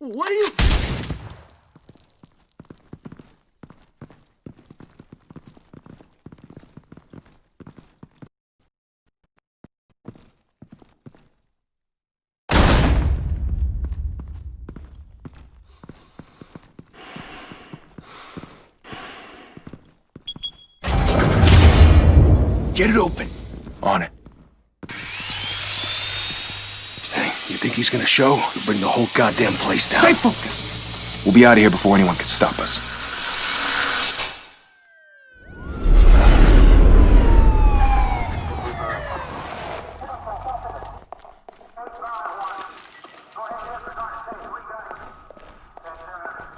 What are you... Get it open. On it. Hey, you think he's gonna show? We'll bring the whole goddamn place down. Stay focused! We'll be out of here before anyone can stop us.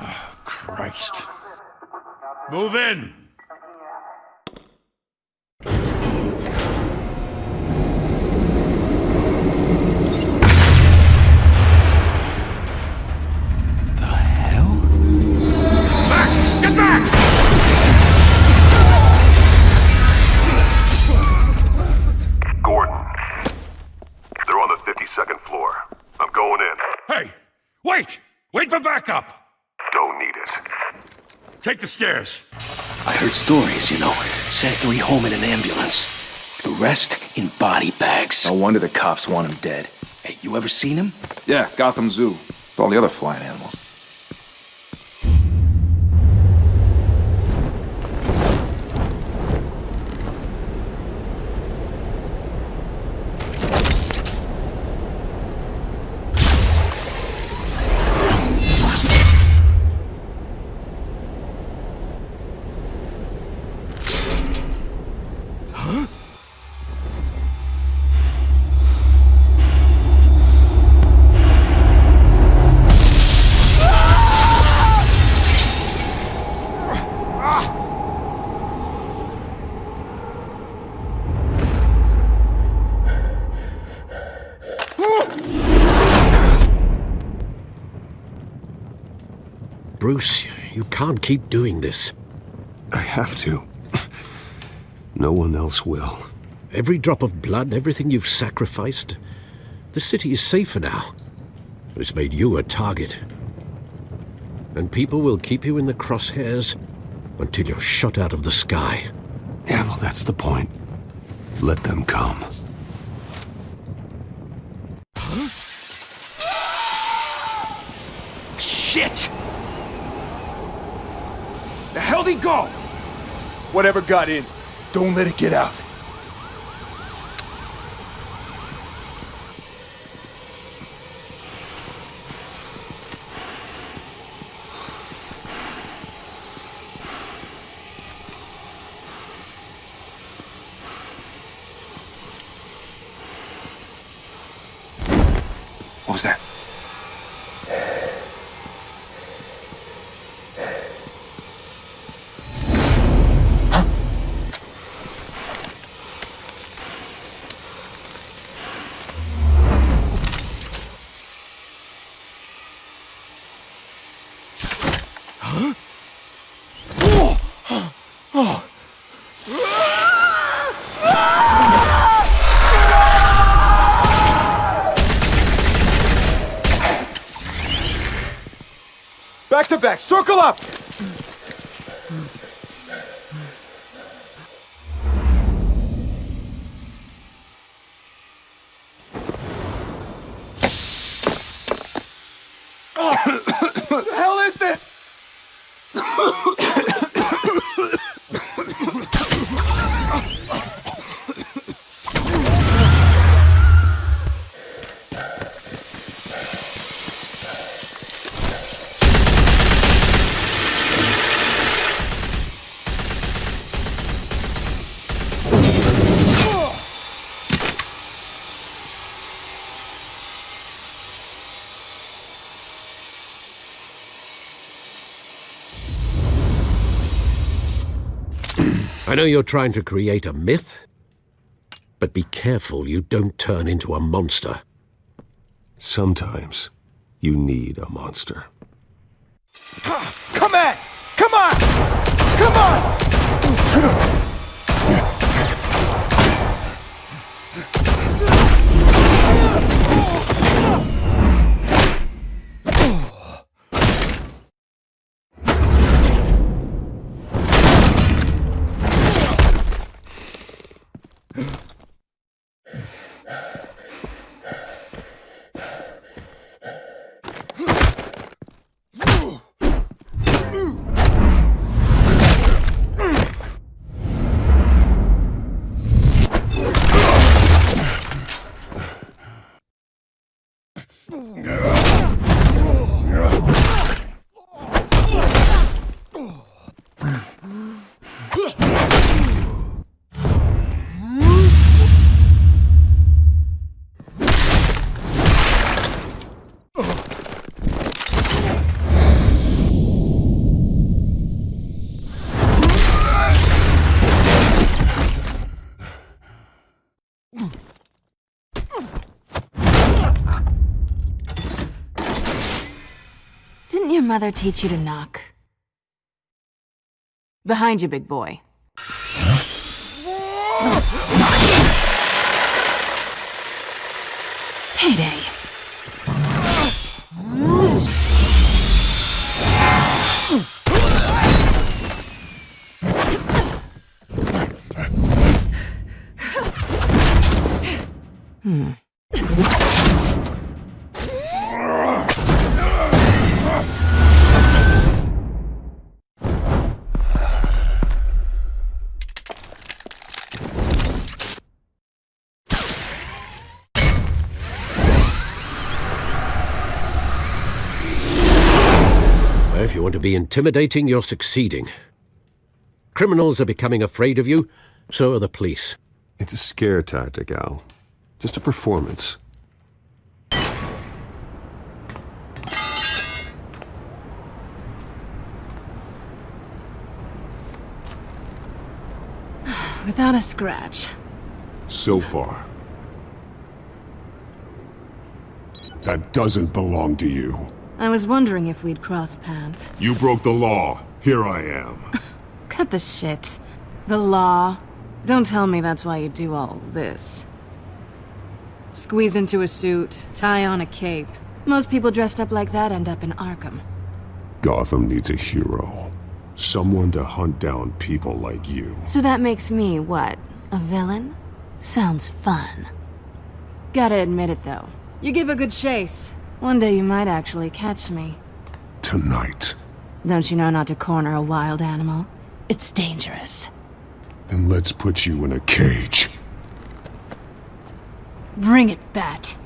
Oh, Christ. Move in! Get back! Gordon. They're on the 52nd floor. I'm going in. Hey! Wait! Wait for backup! Don't need it. Take the stairs. I heard stories, you know. Sent 3 home in an ambulance. The rest in body bags. No wonder the cops want him dead. Hey, you ever seen him? Yeah, Gotham Zoo. With all the other flying animals. Bruce, you can't keep doing this. I have to. No one else will. Every drop of blood, everything you've sacrificed. The city is safer now. It's made you a target. And people will keep you in the crosshairs until you're shot out of the sky. Yeah, well, that's the point. Let them come. Shit! The hell'd he go? Whatever got in, don't let it get out. What was that? Back to back, circle up! What the hell is this? I know you're trying to create a myth, but be careful you don't turn into a monster. Sometimes you need a monster. Come at! Come on! Come on! mother teach you to knock? Behind you, big boy. Payday. If you want to be intimidating, you're succeeding. Criminals are becoming afraid of you, so are the police. It's a scare tactic, Al. Just a performance. Without a scratch. So far. That doesn't belong to you. I was wondering if we'd cross paths. You broke the law. Here I am. Cut the shit. The law. Don't tell me that's why you do all this. Squeeze into a suit, tie on a cape. Most people dressed up like that end up in Arkham. Gotham needs a hero. Someone to hunt down people like you. So that makes me, what, a villain? Sounds fun. Gotta admit it, though. You give a good chase. One day you might actually catch me. Tonight. Don't you know not to corner a wild animal? It's dangerous. Then let's put you in a cage. Bring it, Bat.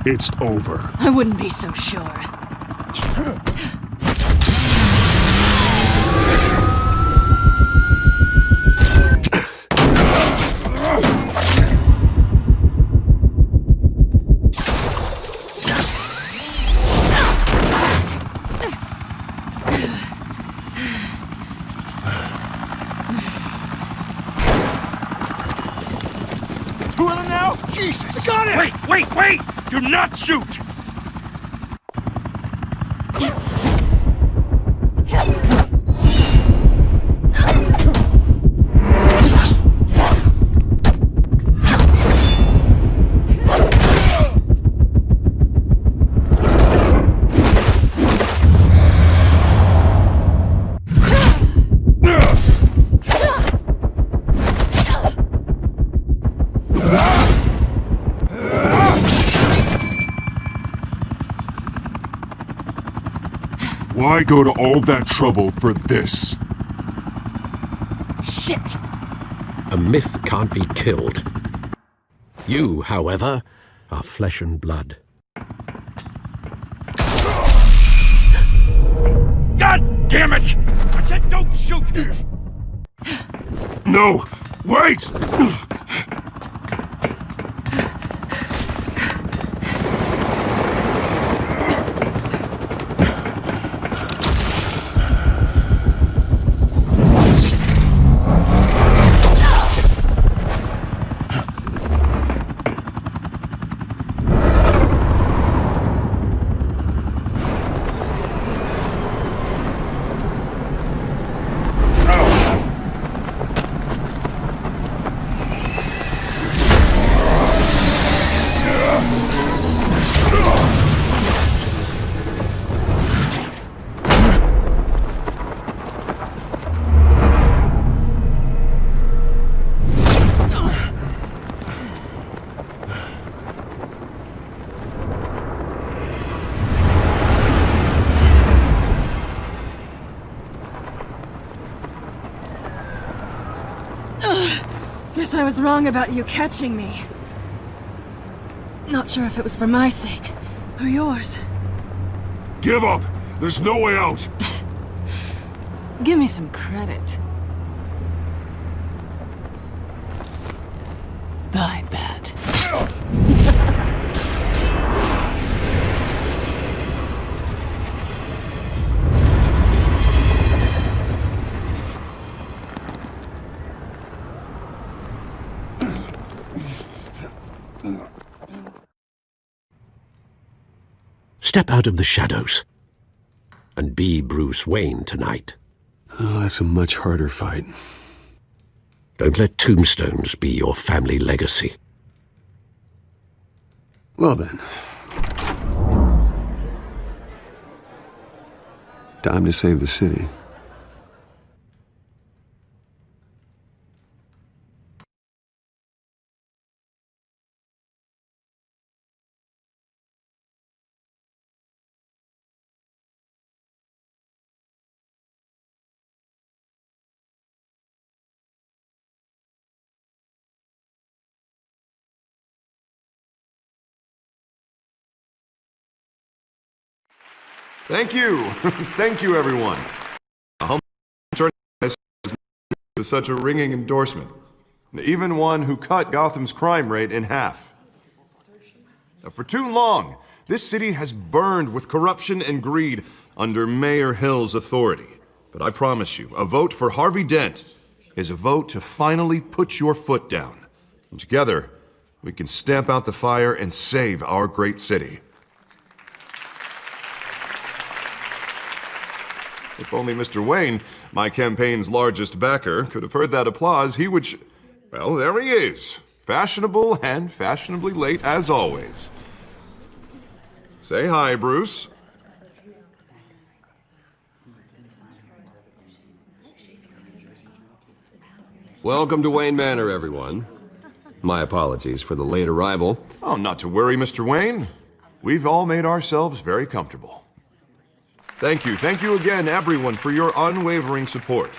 It's over. I wouldn't be so sure. Two of them now? Jesus! Got it! Wait! Do not shoot! Why go to all that trouble for this? Shit! A myth can't be killed. You, however, are flesh and blood. God damn it! I said don't shoot! No! Wait! Guess I was wrong about you catching me. Not sure if it was for my sake or yours. Give up! There's no way out! Give me some credit. Bye, Bat. Step out of the shadows and be Bruce Wayne tonight. Oh, that's a much harder fight. Don't let tombstones be your family legacy. Well then. Time to save the city. Thank you. Thank you, everyone. A humble journalist with such a ringing endorsement. Even one who cut Gotham's crime rate in half. Now, for too long, this city has burned with corruption and greed under Mayor Hill's authority. But I promise you, a vote for Harvey Dent is a vote to finally put your foot down. And together, we can stamp out the fire and save our great city. If only Mr. Wayne, my campaign's largest backer, could have heard that applause, he would well, there he is. Fashionable and fashionably late as always. Say hi, Bruce. Welcome to Wayne Manor, everyone. My apologies for the late arrival. Oh, not to worry, Mr. Wayne. We've all made ourselves very comfortable. Thank you again, everyone, for your unwavering support.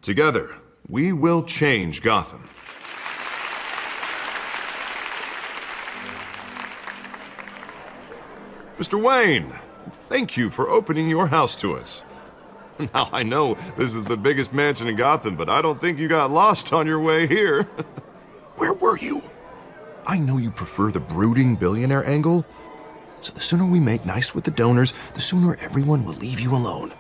Together, we will change Gotham. Mr. Wayne, thank you for opening your house to us. Now, I know this is the biggest mansion in Gotham, but I don't think you got lost on your way here. Where were you? I know you prefer the brooding billionaire angle, so the sooner we make nice with the donors, the sooner everyone will leave you alone.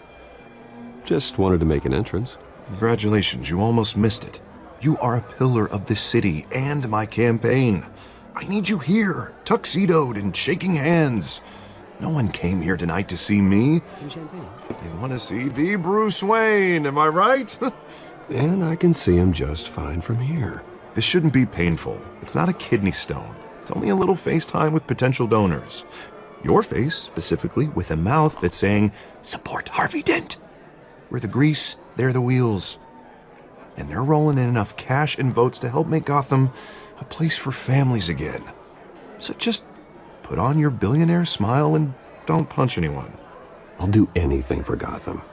Just wanted to make an entrance. Congratulations, you almost missed it. You are a pillar of this city and my campaign. I need you here, tuxedoed and shaking hands. No one came here tonight to see me. Some champagne. They want to see the Bruce Wayne, am I right? And I can see him just fine from here. This shouldn't be painful. It's not a kidney stone. It's only a little FaceTime with potential donors. Your face, specifically, with a mouth that's saying, support Harvey Dent. We're the grease, they're the wheels. And they're rolling in enough cash and votes to help make Gotham a place for families again. So just put on your billionaire smile and don't punch anyone. I'll do anything for Gotham.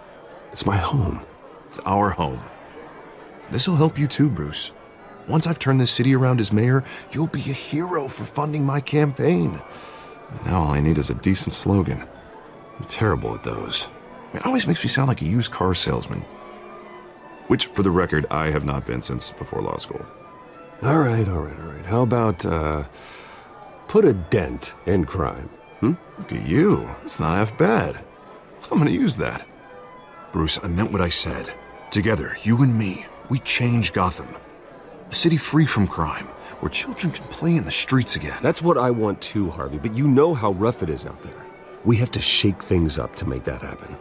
It's my home. It's our home. This'll help you too, Bruce. Once I've turned this city around as mayor, you'll be a hero for funding my campaign. Now all I need is a decent slogan. I'm terrible at those. It always makes me sound like a used car salesman. Which, for the record, I have not been since before law school. All right. How about, put a dent in crime? Look at you. That's not half bad. I'm gonna use that. Bruce, I meant what I said. Together, you and me, we change Gotham. A city free from crime, where children can play in the streets again. That's what I want too, Harvey, but you know how rough it is out there. We have to shake things up to make that happen.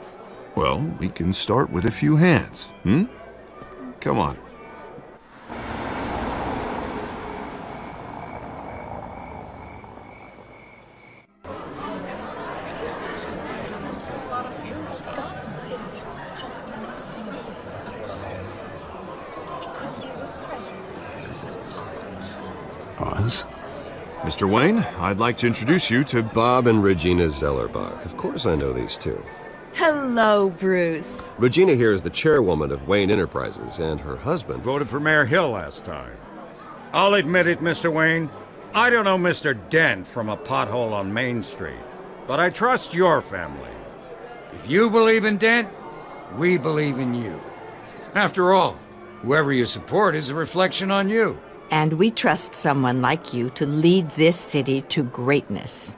Well, we can start with a few hands, Come on. Oz? Mr. Wayne, I'd like to introduce you to... Bob and Regina Zellerbach. Of course I know these two. Hello, Bruce. Regina here is the chairwoman of Wayne Enterprises, and her husband... Voted for Mayor Hill last time. I'll admit it, Mr. Wayne. I don't know Mr. Dent from a pothole on Main Street, but I trust your family. If you believe in Dent, we believe in you. After all, whoever you support is a reflection on you. And we trust someone like you to lead this city to greatness.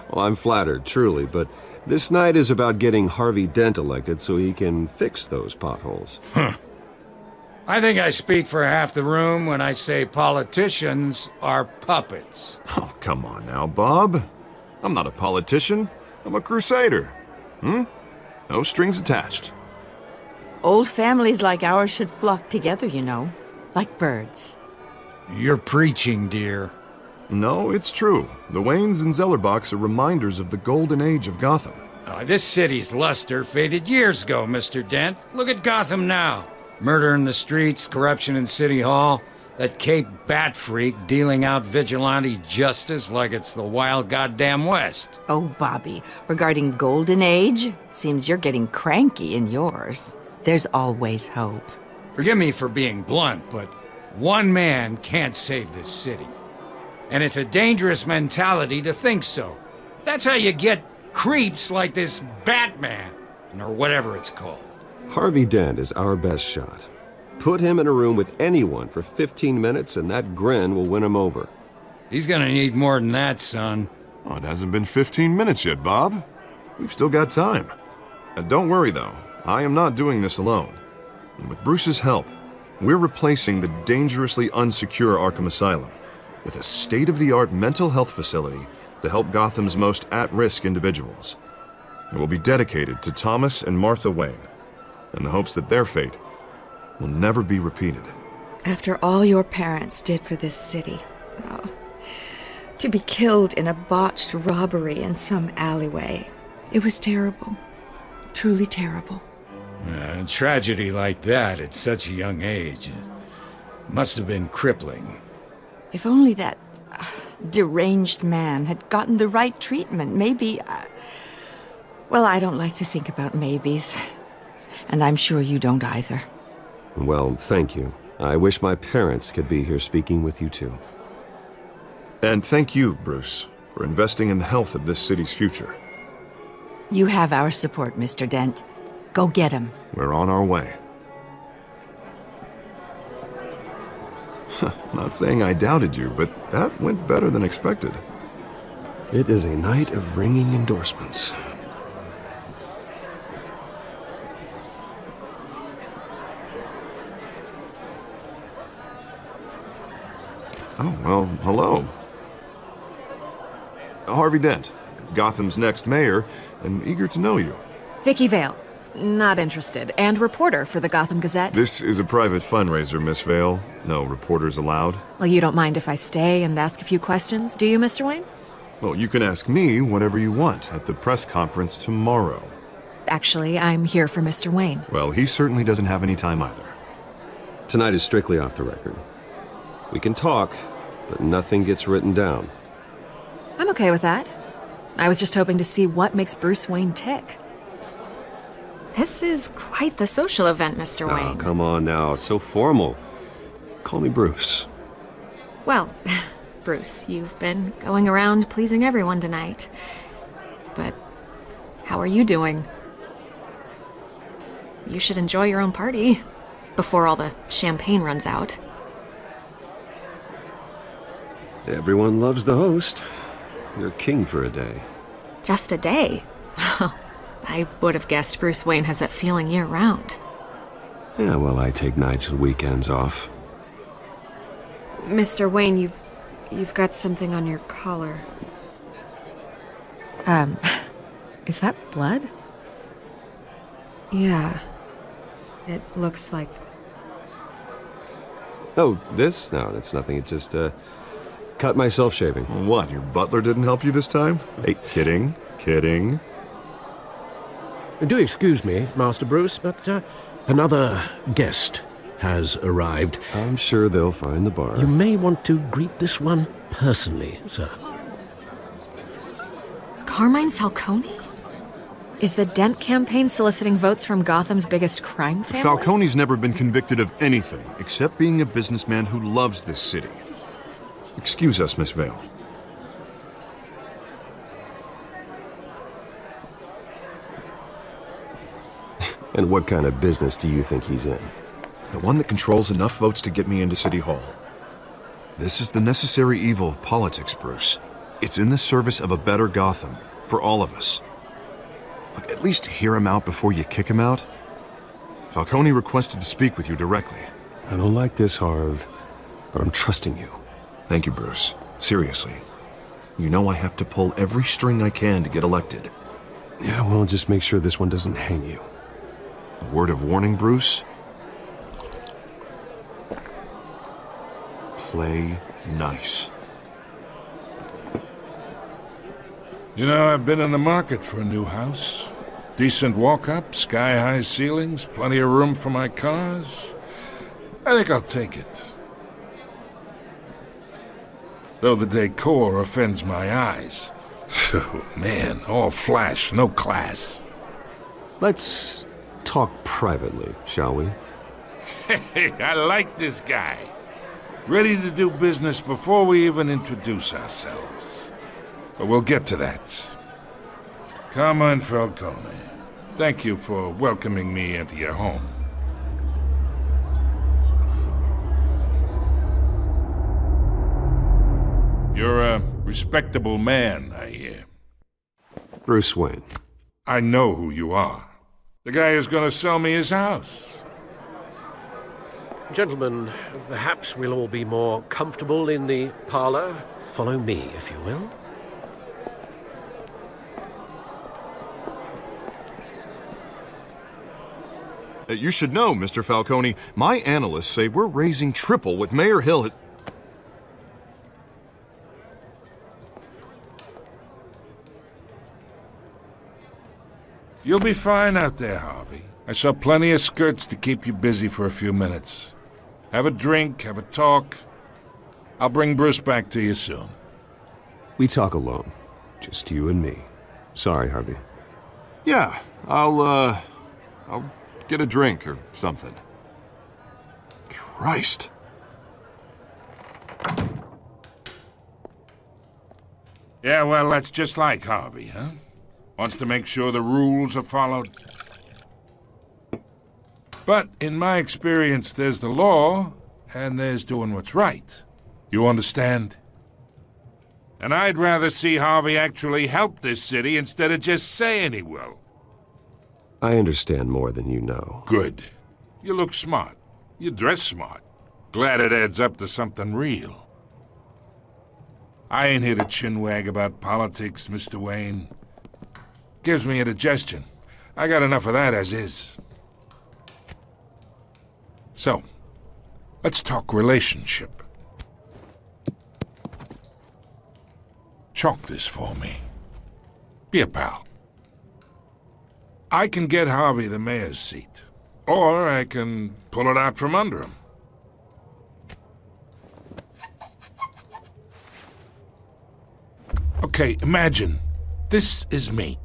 Well, I'm flattered, truly, but this night is about getting Harvey Dent elected so he can fix those potholes. I think I speak for half the room when I say politicians are puppets. Oh, come on now, Bob. I'm not a politician. I'm a crusader. No strings attached. Old families like ours should flock together, you know, like birds. You're preaching, dear. No, it's true. The Waynes and Zellerbachs are reminders of the golden age of Gotham. This city's luster faded years ago, Mr. Dent. Look at Gotham now. Murder in the streets, corruption in City Hall, that Cape Bat freak dealing out vigilante justice like it's the wild goddamn West. Oh, Bobby, regarding Golden Age, seems you're getting cranky in yours. There's always hope. Forgive me for being blunt, but one man can't save this city. And it's a dangerous mentality to think so. That's how you get creeps like this Batman, or whatever it's called. Harvey Dent is our best shot. Put him in a room with anyone for 15 minutes and that grin will win him over. He's gonna need more than that, son. Oh, it hasn't been 15 minutes yet, Bob. We've still got time. Don't worry, though. I am not doing this alone. And with Bruce's help, we're replacing the dangerously unsecure Arkham Asylum with a state-of-the-art mental health facility to help Gotham's most at-risk individuals. It will be dedicated to Thomas and Martha Wayne, in the hopes that their fate will never be repeated. After all your parents did for this city, to be killed in a botched robbery in some alleyway, it was terrible. Truly terrible. A tragedy like that at such a young age must have been crippling. If only that deranged man had gotten the right treatment, maybe... well, I don't like to think about maybes. And I'm sure you don't either. Well, thank you. I wish my parents could be here speaking with you too. And thank you, Bruce, for investing in the health of this city's future. You have our support, Mr. Dent. Go get him. We're on our way. Not saying I doubted you, but that went better than expected. It is a night of ringing endorsements. Oh, well, hello. Harvey Dent, Gotham's next mayor, and eager to know you. Vicky Vale. Not interested. And reporter for the Gotham Gazette. This is a private fundraiser, Miss Vale. No reporters allowed. Well, you don't mind if I stay and ask a few questions, do you, Mr. Wayne? Well, you can ask me whatever you want at the press conference tomorrow. Actually, I'm here for Mr. Wayne. Well, he certainly doesn't have any time either. Tonight is strictly off the record. We can talk, but nothing gets written down. I'm okay with that. I was just hoping to see what makes Bruce Wayne tick. This is quite the social event, Mr. Oh, Wayne. come on now. It's so formal. Call me Bruce. Well, Bruce, you've been going around pleasing everyone tonight. But how are you doing? You should enjoy your own party before all the champagne runs out. Everyone loves the host. You're king for a day. Just a day? I would have guessed Bruce Wayne has that feeling year-round. Yeah, well, I take nights and weekends off. Mr. Wayne, you've got something on your collar. Is that blood? Yeah. It looks like... Oh, this? No, it's nothing. It just, cut myself shaving. What, your butler didn't help you this time? Hey, kidding. Do excuse me, Master Bruce, but another guest has arrived. I'm sure they'll find the bar. You may want to greet this one personally, sir. Carmine Falcone? Is the Dent campaign soliciting votes from Gotham's biggest crime family? Falcone's never been convicted of anything except being a businessman who loves this city. Excuse us, Miss Vale. And what kind of business do you think he's in? The one that controls enough votes to get me into City Hall. This is the necessary evil of politics, Bruce. It's in the service of a better Gotham, for all of us. Look, at least hear him out before you kick him out. Falcone requested to speak with you directly. I don't like this, Harv, but I'm trusting you. Thank you, Bruce. Seriously. You know I have to pull every string I can to get elected. Yeah, well, just make sure this one doesn't hang you. A word of warning, Bruce? Play nice. You know, I've been in the market for a new house. Decent walk-up, sky-high ceilings, plenty of room for my cars. I think I'll take it. Though the decor offends my eyes. Oh, man, all flash, no class. Let's talk privately, shall we? Hey, I like this guy. Ready to do business before we even introduce ourselves. But we'll get to that. Carmine Falcone, thank you for welcoming me into your home. You're a respectable man, I hear. Bruce Wayne. I know who you are. The guy who's gonna sell me his house. Gentlemen, perhaps we'll all be more comfortable in the parlor. Follow me, if you will. You should know, Mr. Falcone, my analysts say we're raising triple what Mayor Hill has... You'll be fine out there, Harvey. I saw plenty of skirts to keep you busy for a few minutes. Have a drink, have a talk. I'll bring Bruce back to you soon. We talk alone. Just you and me. Sorry, Harvey. Yeah, I'll get a drink or something. Christ. Yeah, well, that's just like Harvey, huh? Wants to make sure the rules are followed. But in my experience, there's the law, and there's doing what's right. You understand? And I'd rather see Harvey actually help this city instead of just saying he will. I understand more than you know. Good. You look smart. You dress smart. Glad it adds up to something real. I ain't here to chinwag about politics, Mr. Wayne. Gives me indigestion. I got enough of that as is. So, let's talk relationship. Chalk this for me. Be a pal. I can get Harvey the mayor's seat, or I can pull it out from under him. Okay, imagine this is me.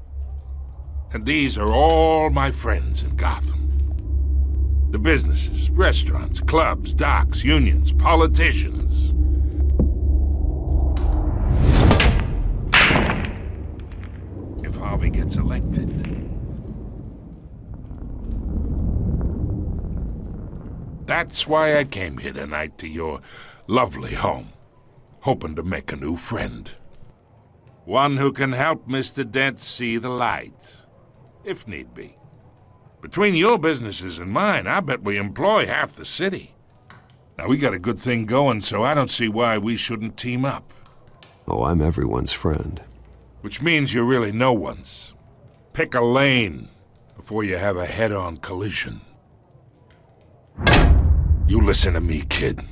And these are all my friends in Gotham. The businesses, restaurants, clubs, docks, unions, politicians. If Harvey gets elected, that's why I came here tonight to your lovely home, hoping to make a new friend. One who can help Mr. Dent see the light, if need be. Between your businesses and mine, I bet we employ half the city. Now, we got a good thing going, so I don't see why we shouldn't team up. Oh, I'm everyone's friend. Which means you're really no one's. Pick a lane before you have a head-on collision. You listen to me, kid.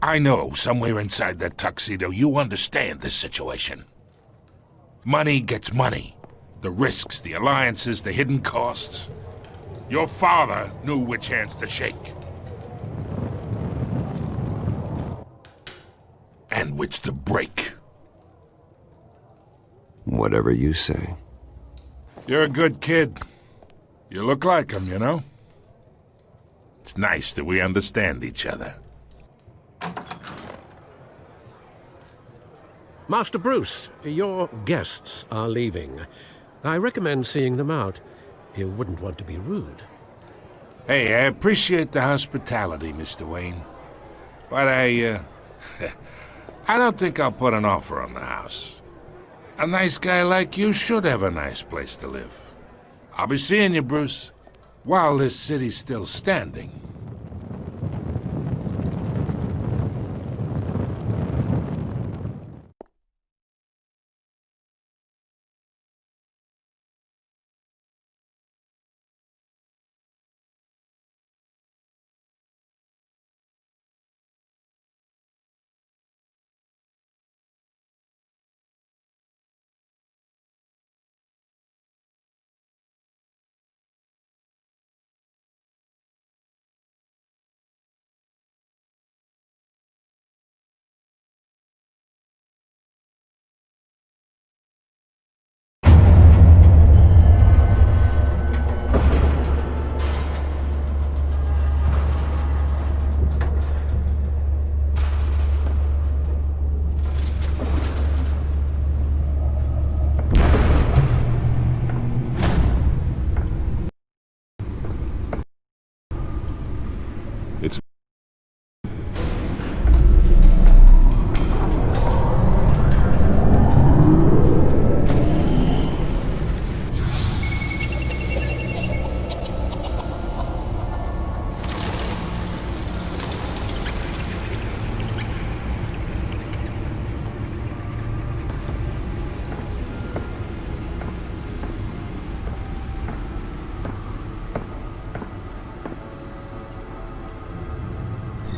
I know somewhere inside that tuxedo you understand this situation. Money gets money. The risks, the alliances, the hidden costs. Your father knew which hands to shake. And which to break. Whatever you say. You're a good kid. You look like him, you know? It's nice that we understand each other. Master Bruce, your guests are leaving. I recommend seeing them out. You wouldn't want to be rude. Hey, I appreciate the hospitality, Mr. Wayne. But I don't think I'll put an offer on the house. A nice guy like you should have a nice place to live. I'll be seeing you, Bruce, while this city's still standing. It's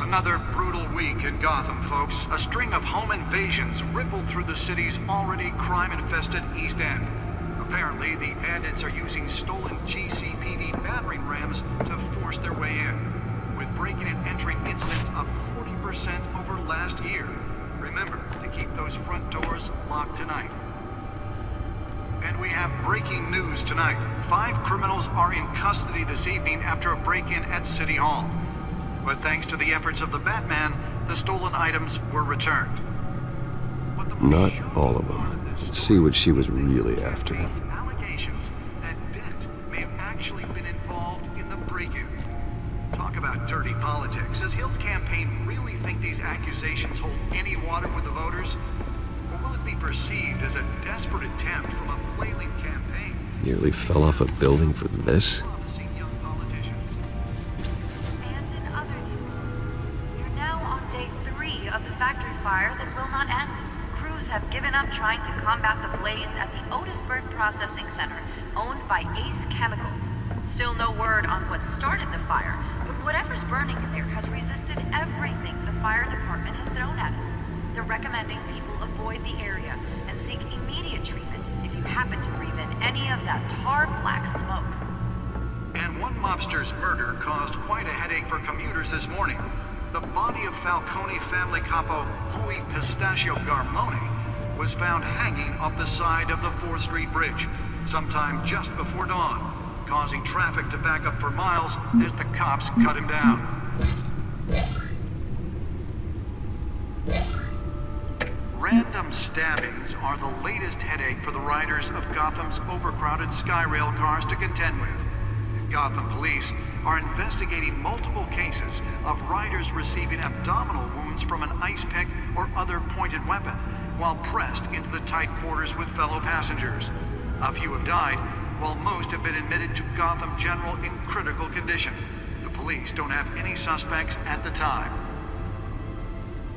Another brutal week in Gotham, folks. A string of home invasions rippled through the city's already crime-infested East End. Apparently, the bandits are using stolen GCPD battering rams to force their way in, with breaking and entering incidents up 40% over last year. Remember to keep those front doors locked tonight. And we have breaking news tonight. 5 criminals are in custody this evening after a break-in at City Hall. But thanks to the efforts of the Batman, the stolen items were returned. not all of them. Let's see what she was really after. Allegations that Dent may have actually been involved in the break-in. Talk about dirty politics. Does Hill's campaign really think these accusations hold any water with the voters? Or will it be perceived as a desperate attempt from a flailing campaign? Nearly fell off a building for this? Of the factory fire that will not end. Crews have given up trying to combat the blaze at the Otisburg Processing Center, owned by Ace Chemical. Still no word on what started the fire, but whatever's burning in there has resisted everything the fire department has thrown at it. They're recommending people avoid the area and seek immediate treatment if you happen to breathe in any of that tar black smoke. And one mobster's murder caused quite a headache for commuters this morning. The body of Falcone family capo Louis Pistachio Garmone was found hanging off the side of the 4th Street Bridge sometime just before dawn, causing traffic to back up for miles as the cops cut him down. Random stabbings are the latest headache for the riders of Gotham's overcrowded Skyrail cars to contend with. Gotham police are investigating multiple cases of riders receiving abdominal wounds from an ice pick or other pointed weapon while pressed into the tight quarters with fellow passengers. A few have died, while most have been admitted to Gotham General in critical condition. The police don't have any suspects at the time.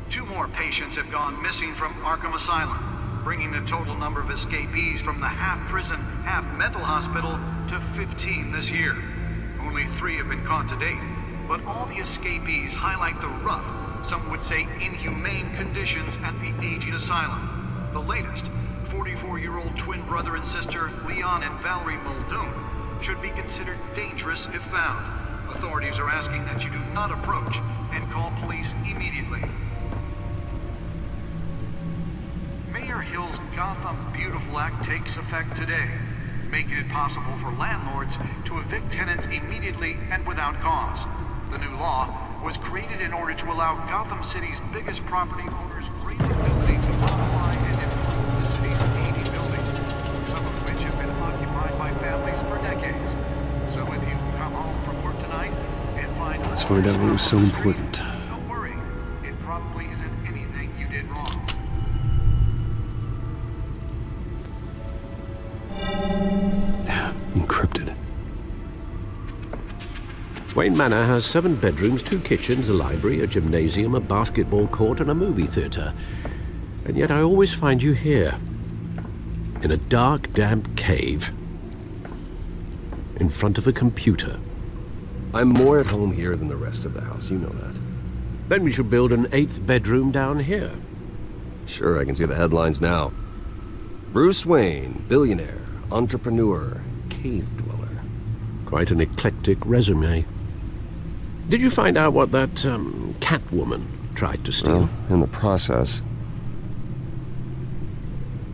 2 more patients have gone missing from Arkham Asylum, bringing the total number of escapees from the half-prison, half-mental hospital to 15 this year. Only 3 have been caught to date, but all the escapees highlight the rough, some would say inhumane conditions at the aging asylum. The latest, 44-year-old twin brother and sister Leon and Valerie Muldoon, should be considered dangerous if found. Authorities are asking that you do not approach and call police immediately. Mayor Hill's Gotham Beautiful Act takes effect today. making it possible for landlords to evict tenants immediately and without cause. The new law was created in order to allow Gotham City's biggest property owners greater ability to modify and improve the city's 80 buildings, some of which have been occupied by families for decades. So if you come home from work tonight and find... Let's find out what was so important. Don't worry. It probably isn't anything you did wrong. Encrypted. Wayne Manor has 7 bedrooms, 2 kitchens, a library, a gymnasium, a basketball court, and a movie theater. And yet I always find you here, in a dark, damp cave, in front of a computer. I'm more at home here than the rest of the house, you know that. Then we should build an 8th bedroom down here. Sure, I can see the headlines now. Bruce Wayne, billionaire, entrepreneur, cave dweller. Quite an eclectic resume. Did you find out what that, Catwoman tried to steal? Well, in the process.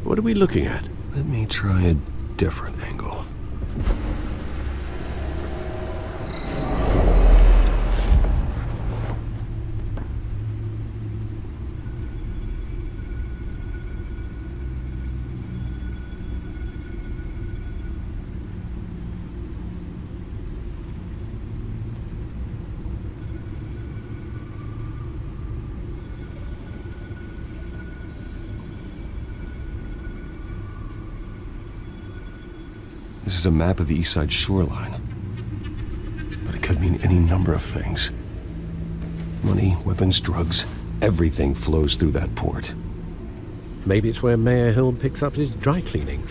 What are we looking at? Let me try a different angle. This is a map of the East Side shoreline. But it could mean any number of things. Money, weapons, drugs, everything flows through that port. Maybe it's where Mayor Hill picks up his dry cleaning.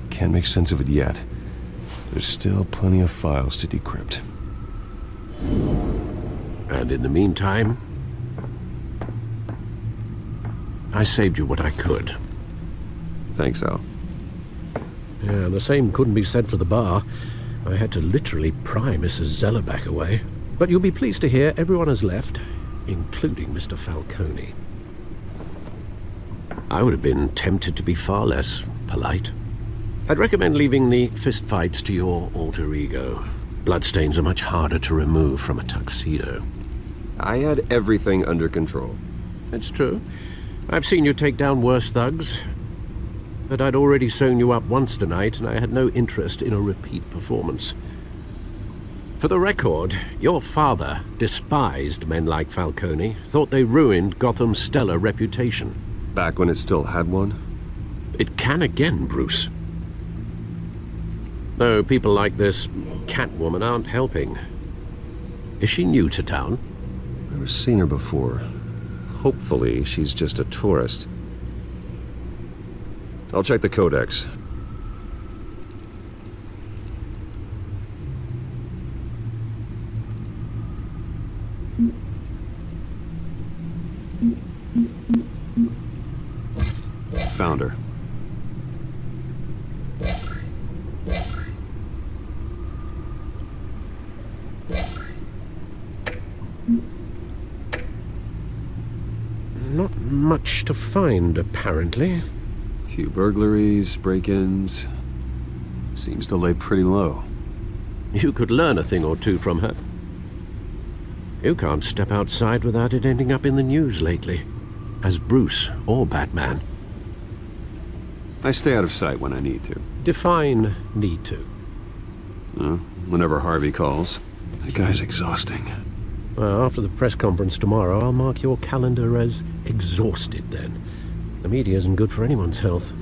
Can't make sense of it yet. There's still plenty of files to decrypt. And in the meantime, I saved you what I could. Thanks, Al. Yeah, the same couldn't be said for the bar. I had to literally pry Mrs. Zeller back away. But you'll be pleased to hear everyone has left, including Mr. Falcone. I would have been tempted to be far less polite. I'd recommend leaving the fistfights to your alter ego. Bloodstains are much harder to remove from a tuxedo. I had everything under control. That's true. I've seen you take down worse thugs. But I'd already sewn you up once tonight, and I had no interest in a repeat performance. For the record, your father despised men like Falcone, thought they ruined Gotham's stellar reputation. Back when it still had one? It can again, Bruce. Though people like this Catwoman aren't helping. Is she new to town? Never seen her before. Hopefully, she's just a tourist. I'll check the codex. Found her. Not much to find, apparently. Few burglaries, break-ins. Seems to lay pretty low. You could learn a thing or two from her. You can't step outside without it ending up in the news lately, as Bruce or Batman. I stay out of sight when I need to. Define need to. Whenever Harvey calls. That guy's exhausting. Well, after the press conference tomorrow, I'll mark your calendar as exhausted then. The media isn't good for anyone's health.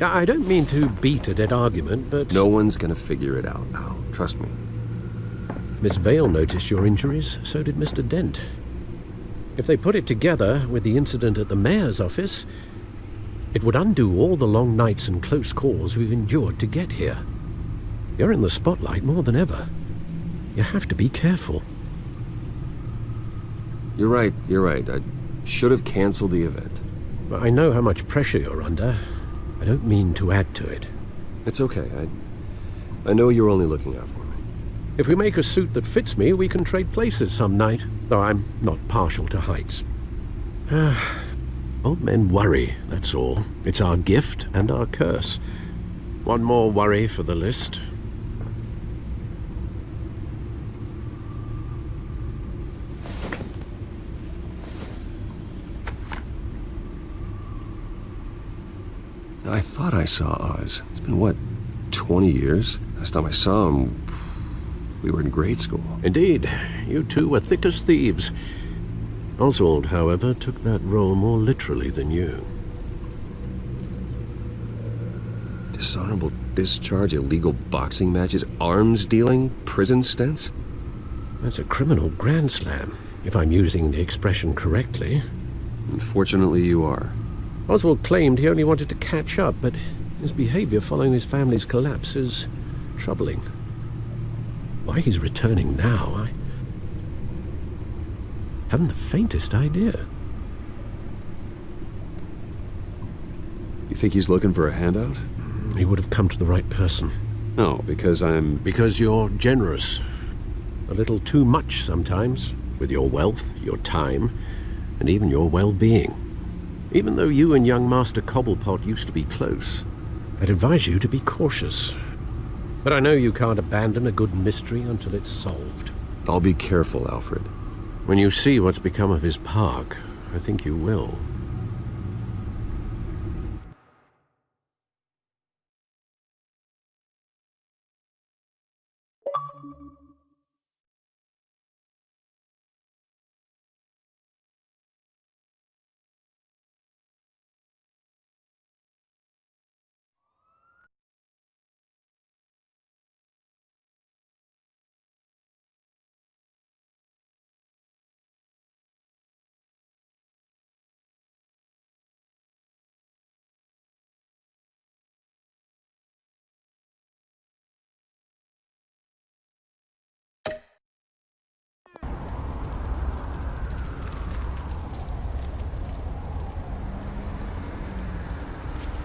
I don't mean to beat a dead argument, but... No one's gonna figure it out now. Trust me. Miss Vale noticed your injuries, so did Mr. Dent. If they put it together with the incident at the mayor's office, it would undo all the long nights and close calls we've endured to get here. You're in the spotlight more than ever. You have to be careful. You're right. I should have canceled the event. I know how much pressure you're under. I don't mean to add to it. It's okay. I know you're only looking out for me. If we make a suit that fits me, we can trade places some night, though I'm not partial to heights. Old men worry, that's all. It's our gift and our curse. One more worry for the list. I thought I saw Oz. It's been, what, 20 years? Last time I saw him, we were in grade school. Indeed. You two were thick as thieves. Oswald, however, took that role more literally than you. Dishonorable discharge, illegal boxing matches, arms dealing, prison stints? That's a criminal grand slam, if I'm using the expression correctly. Unfortunately, you are. Oswald claimed he only wanted to catch up, but his behavior following his family's collapse is troubling. Why he's returning now, I haven't the faintest idea. You think he's looking for a handout? He would have come to the right person. No, because Because you're generous. A little too much sometimes, with your wealth, your time, and even your well-being. Even though you and young Master Cobblepot used to be close, I'd advise you to be cautious. But I know you can't abandon a good mystery until it's solved. I'll be careful, Alfred. When you see what's become of his park, I think you will.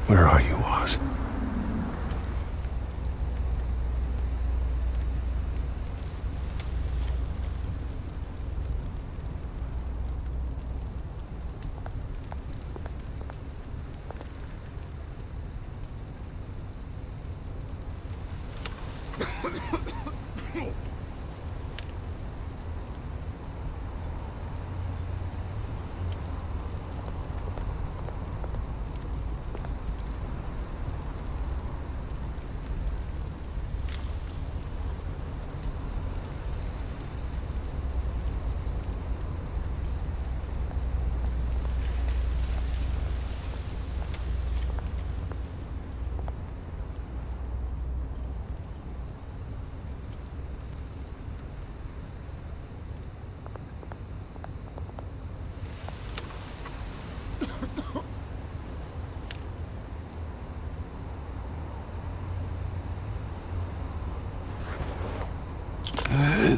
Where are you, Oz?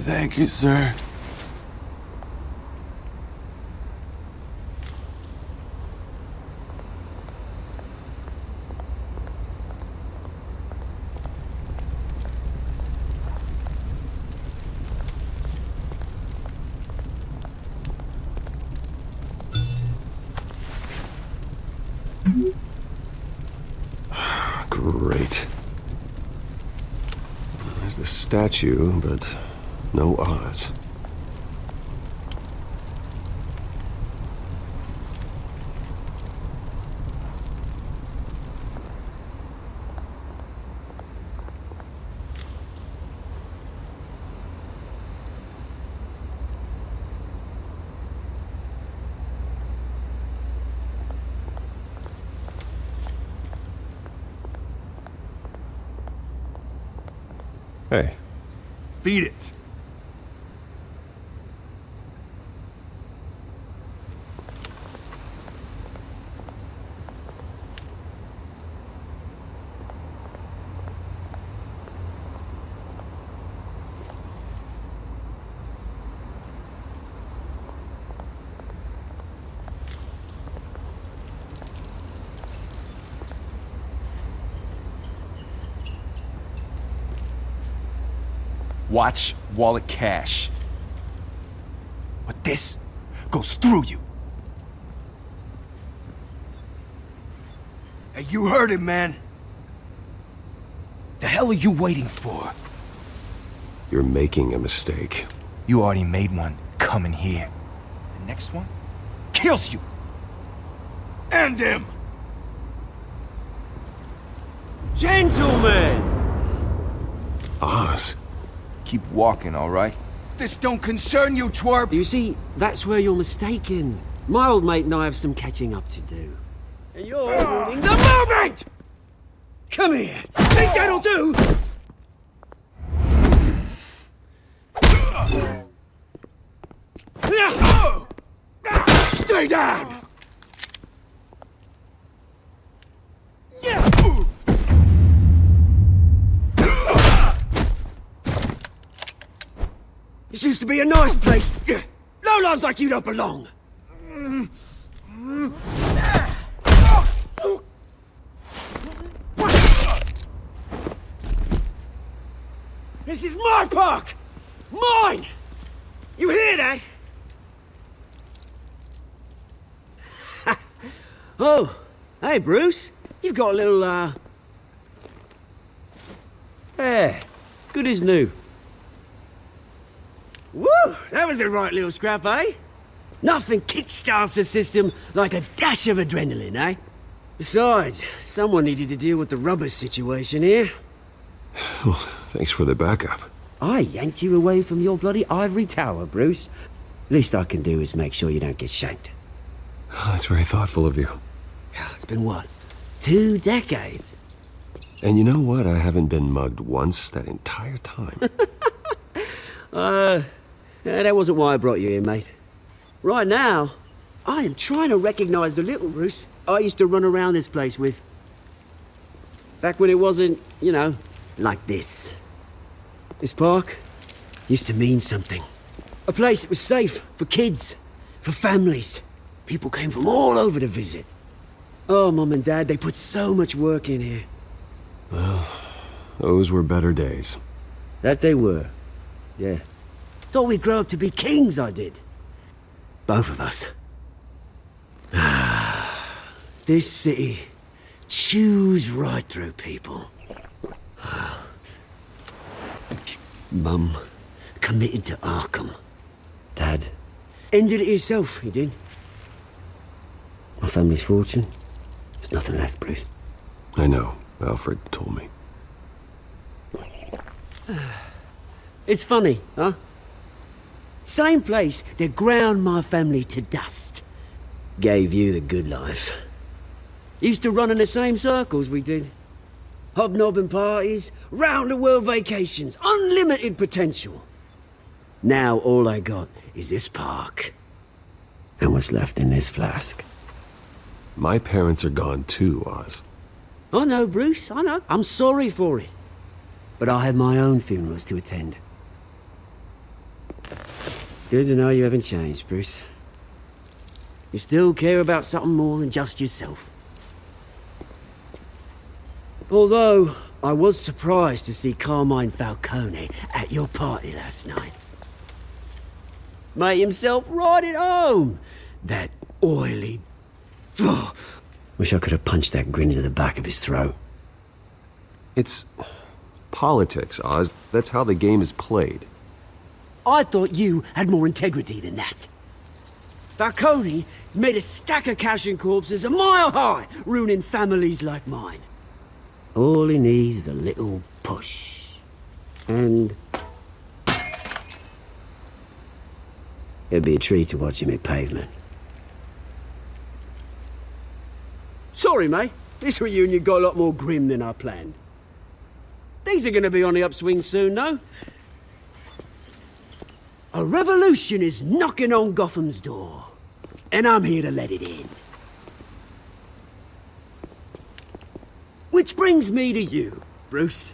Thank you, sir. Great. There's the statue, but no Oz. Hey. Beat it. Watch wallet cash. But this goes through you. Hey, you heard him, man. The hell are you waiting for? You're making a mistake. You already made one coming here. The next one kills you. And him. Gentlemen! Oz. Keep walking, all right? This don't concern you, twerp! You see, that's where you're mistaken. My old mate and I have some catching up to do. And you're ruining the moment! Come here! Think that'll do? Stay down! This used to be a nice place. Lowlifes like you don't belong. This is my park! Mine! You hear that? Oh, hey, Bruce. You've got a little, Yeah, good as new. Woo! That was a right little scrap, eh? Nothing kickstarts the system like a dash of adrenaline, eh? Besides, someone needed to deal with the rubber situation here. Well, thanks for the backup. I yanked you away from your bloody ivory tower, Bruce. Least I can do is make sure you don't get shanked. Oh, that's very thoughtful of you. It's been what? 2 decades? And you know what? I haven't been mugged once that entire time. That wasn't why I brought you here, mate. Right now, I am trying to recognize the little Bruce I used to run around this place with. Back when it wasn't, you know, like this. This park used to mean something. A place that was safe for kids, for families. People came from all over to visit. Oh, Mum and Dad, they put so much work in here. Well, those were better days. That they were. Yeah. Thought we'd grow up to be kings, I did. Both of us. This city chews right through people. Mum committed to Arkham. Dad ended it himself, he did. My family's fortune. There's nothing left, Bruce. I know. Alfred told me. It's funny, huh? Same place that ground my family to dust. Gave you the good life. Used to run in the same circles we did. Hobnobbing parties, round-the-world vacations, unlimited potential. Now all I got is this park. And what's left in this flask. My parents are gone too, Oz. I know, Bruce, I know. I'm sorry for it. But I had my own funerals to attend. Good to know you haven't changed, Bruce. You still care about something more than just yourself. Although, I was surprised to see Carmine Falcone at your party last night. Made himself right at home. That oily... Oh, wish I could have punched that grin into the back of his throat. It's politics, Oz. That's how the game is played. I thought you had more integrity than that. Falcone made a stack of cash and corpses a mile high, ruining families like mine. All he needs is a little push. And... it'd be a treat to watch him hit pavement. Sorry, mate. This reunion got a lot more grim than I planned. Things are gonna be on the upswing soon, though. A revolution is knocking on Gotham's door, and I'm here to let it in. Which brings me to you, Bruce.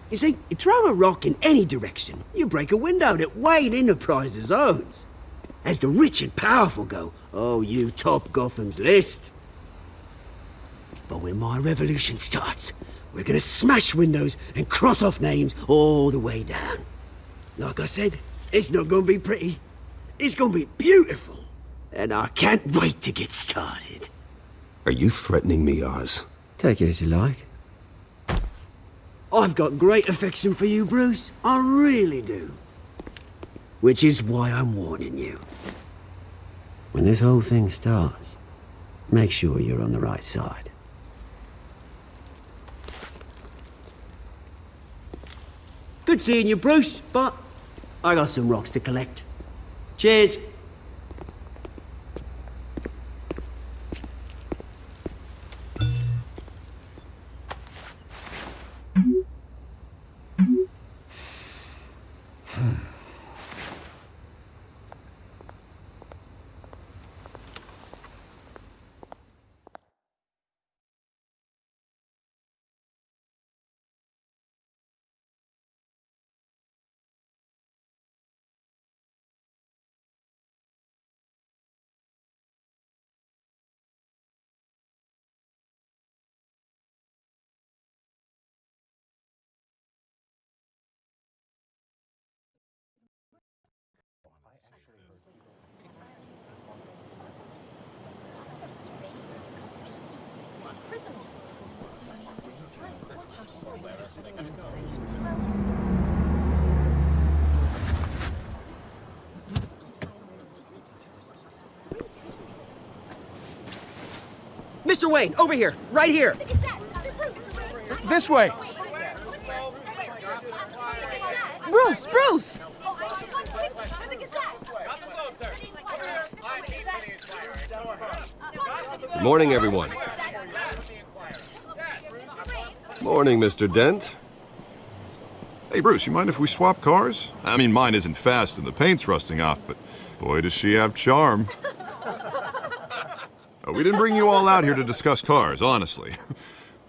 You see, you throw a rock in any direction, you break a window that Wayne Enterprises owns. As the rich and powerful go, oh, you top Gotham's list. But when my revolution starts, we're gonna smash windows and cross off names all the way down. Like I said, it's not gonna be pretty. It's gonna be beautiful. And I can't wait to get started. Are you threatening me, Oz? Take it as you like. I've got great affection for you, Bruce. I really do. Which is why I'm warning you. When this whole thing starts, make sure you're on the right side. Good seeing you, Bruce, but I got some rocks to collect. Cheers. Mr. Wayne, over here, right here. This way. Bruce, Bruce! Good morning, everyone. Morning, Mr. Dent. Hey, Bruce, you mind if we swap cars? I mean, mine isn't fast and the paint's rusting off, but boy, does she have charm. We didn't bring you all out here to discuss cars, honestly.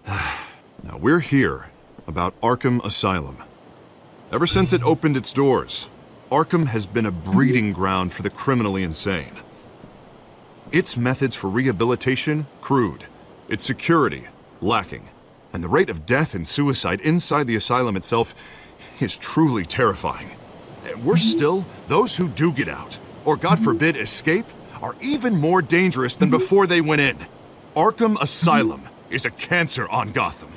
Now, we're here about Arkham Asylum. Ever since it opened its doors, Arkham has been a breeding ground for the criminally insane. Its methods for rehabilitation, crude. Its security, lacking. And the rate of death and suicide inside the asylum itself is truly terrifying. Worse still, those who do get out, or God forbid escape, are even more dangerous than before they went in. Arkham Asylum is a cancer on Gotham.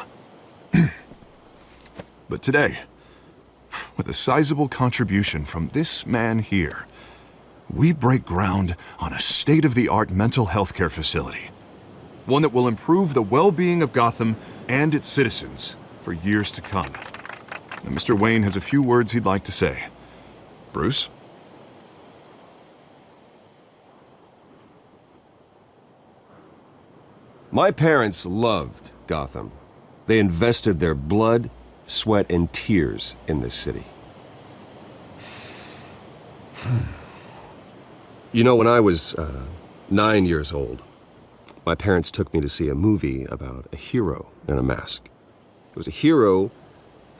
But today, with a sizable contribution from this man here, we break ground on a state-of-the-art mental health care facility. One that will improve the well-being of Gotham and its citizens for years to come. And Mr. Wayne has a few words he'd like to say. Bruce? My parents loved Gotham. They invested their blood, sweat, and tears in this city. You know, when I was 9 years old, my parents took me to see a movie about a hero in a mask. It was a hero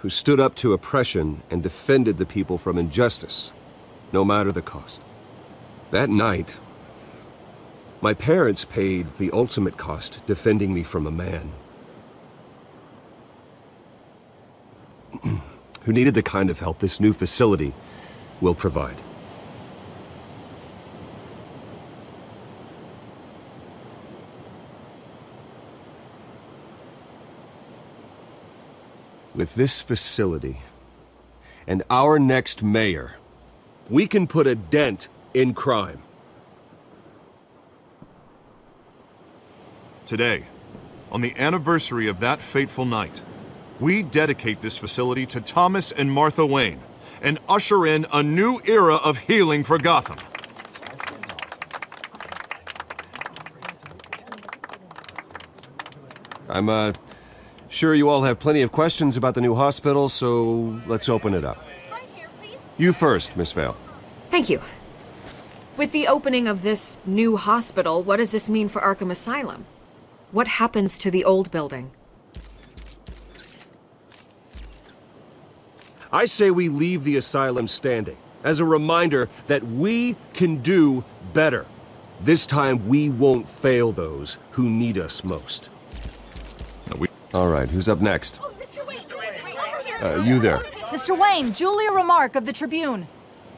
who stood up to oppression and defended the people from injustice, no matter the cost. That night, my parents paid the ultimate cost defending me from a man who needed the kind of help this new facility will provide. With this facility and our next mayor, we can put a dent in crime. Today, on the anniversary of that fateful night, we dedicate this facility to Thomas and Martha Wayne and usher in a new era of healing for Gotham. I'm sure you all have plenty of questions about the new hospital, so let's open it up. You first, Miss Vale. Thank you. With the opening of this new hospital, what does this mean for Arkham Asylum? What happens to the old building? I say we leave the asylum standing as a reminder that we can do better. This time we won't fail those who need us most. All right, who's up next? You there. Mr. Wayne, Julia Remark of the Tribune.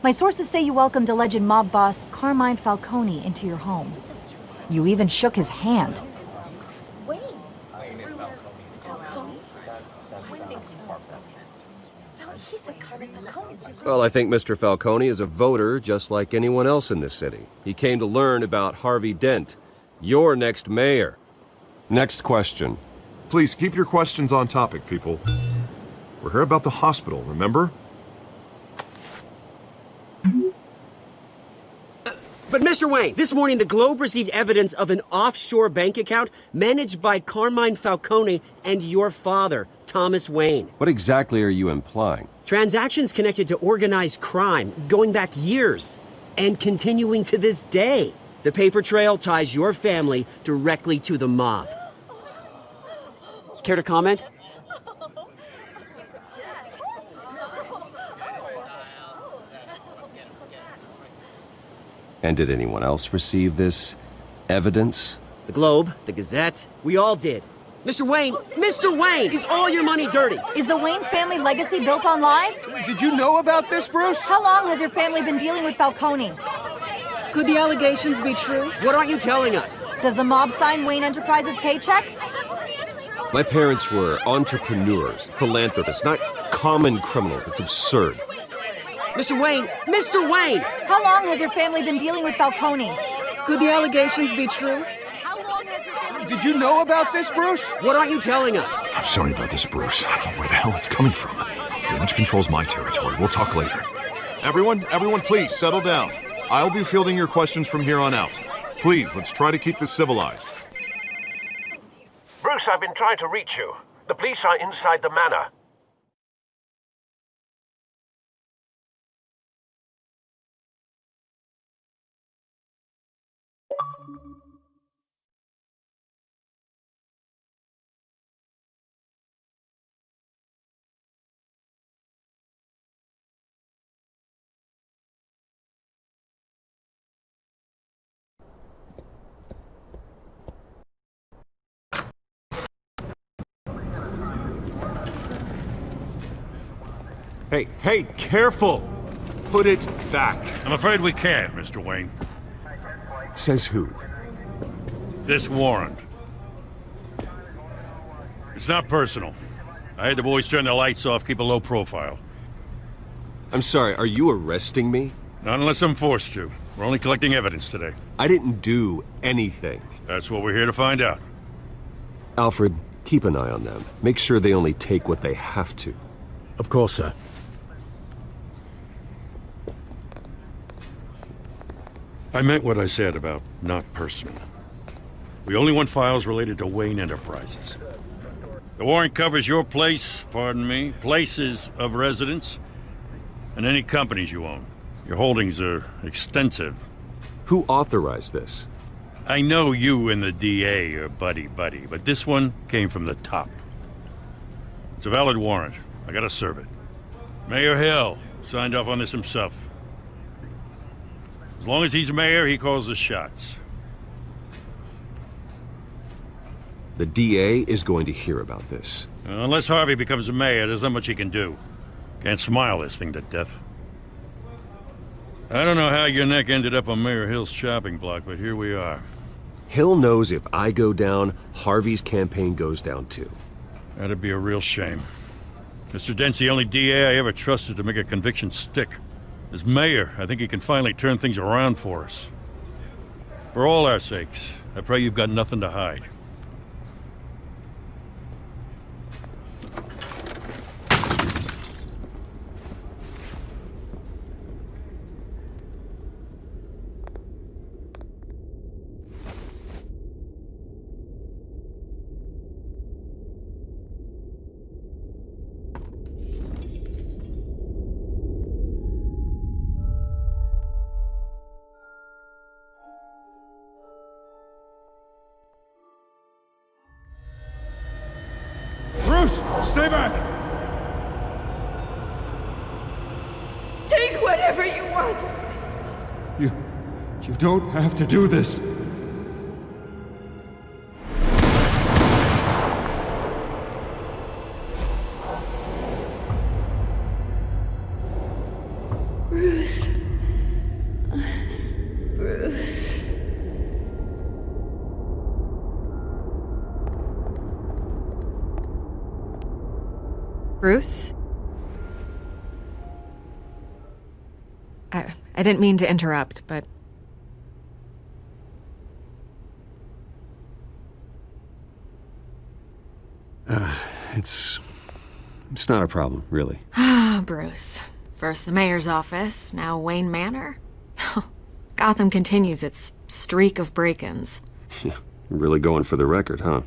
My sources say you welcomed alleged mob boss Carmine Falcone into your home. You even shook his hand. Well, I think Mr. Falcone is a voter just like anyone else in this city. He came to learn about Harvey Dent, your next mayor. Next question. Please keep your questions on topic, people. We're here about the hospital, remember? But Mr. Wayne, this morning the Globe received evidence of an offshore bank account managed by Carmine Falcone and your father, Thomas Wayne. What exactly are you implying? Transactions connected to organized crime going back years and continuing to this day. The paper trail ties your family directly to the mob. Care to comment? And did anyone else receive this evidence? The Globe, the Gazette, we all did. Mr. Wayne, is all your money dirty? Is the Wayne family legacy built on lies? Did you know about this, Bruce? How long has your family been dealing with Falcone? Could the allegations be true? What aren't you telling us? Does the mob sign Wayne Enterprises paychecks? My parents were entrepreneurs, philanthropists, not common criminals. It's absurd. Mr. Wayne! How long has your family been dealing with Falcone? Could the allegations be true? Did you know about this, Bruce? What aren't you telling us? I'm sorry about this, Bruce. I don't know where the hell it's coming from. Damage control's my territory. We'll talk later. Everyone, please, settle down. I'll be fielding your questions from here on out. Please, let's try to keep this civilized. Bruce, I've been trying to reach you. The police are inside the manor. Hey, careful! Put it back. I'm afraid we can't, Mr. Wayne. Says who? This warrant. It's not personal. I had the boys turn the lights off, keep a low profile. I'm sorry, are you arresting me? Not unless I'm forced to. We're only collecting evidence today. I didn't do anything. That's what we're here to find out. Alfred, keep an eye on them. Make sure they only take what they have to. Of course, sir. I meant what I said about not personal. We only want files related to Wayne Enterprises. The warrant covers your places of residence, and any companies you own. Your holdings are extensive. Who authorized this? I know you and the DA are buddy-buddy, but this one came from the top. It's a valid warrant. I gotta serve it. Mayor Hill signed off on this himself. As long as he's mayor, he calls the shots. The DA is going to hear about this. Unless Harvey becomes a mayor, there's not much he can do. Can't smile this thing to death. I don't know how your neck ended up on Mayor Hill's chopping block, but here we are. Hill knows if I go down, Harvey's campaign goes down too. That'd be a real shame. Mr. Dent's the only DA I ever trusted to make a conviction stick. As mayor, I think he can finally turn things around for us. For all our sakes, I pray you've got nothing to hide. Bruce, stay back! Take whatever you want. You don't have to do this. Bruce. Bruce. Bruce? I didn't mean to interrupt, but... It's not a problem, really. Ah, Bruce. First the mayor's office, now Wayne Manor. Gotham continues its streak of break-ins. You're really going for the record, huh?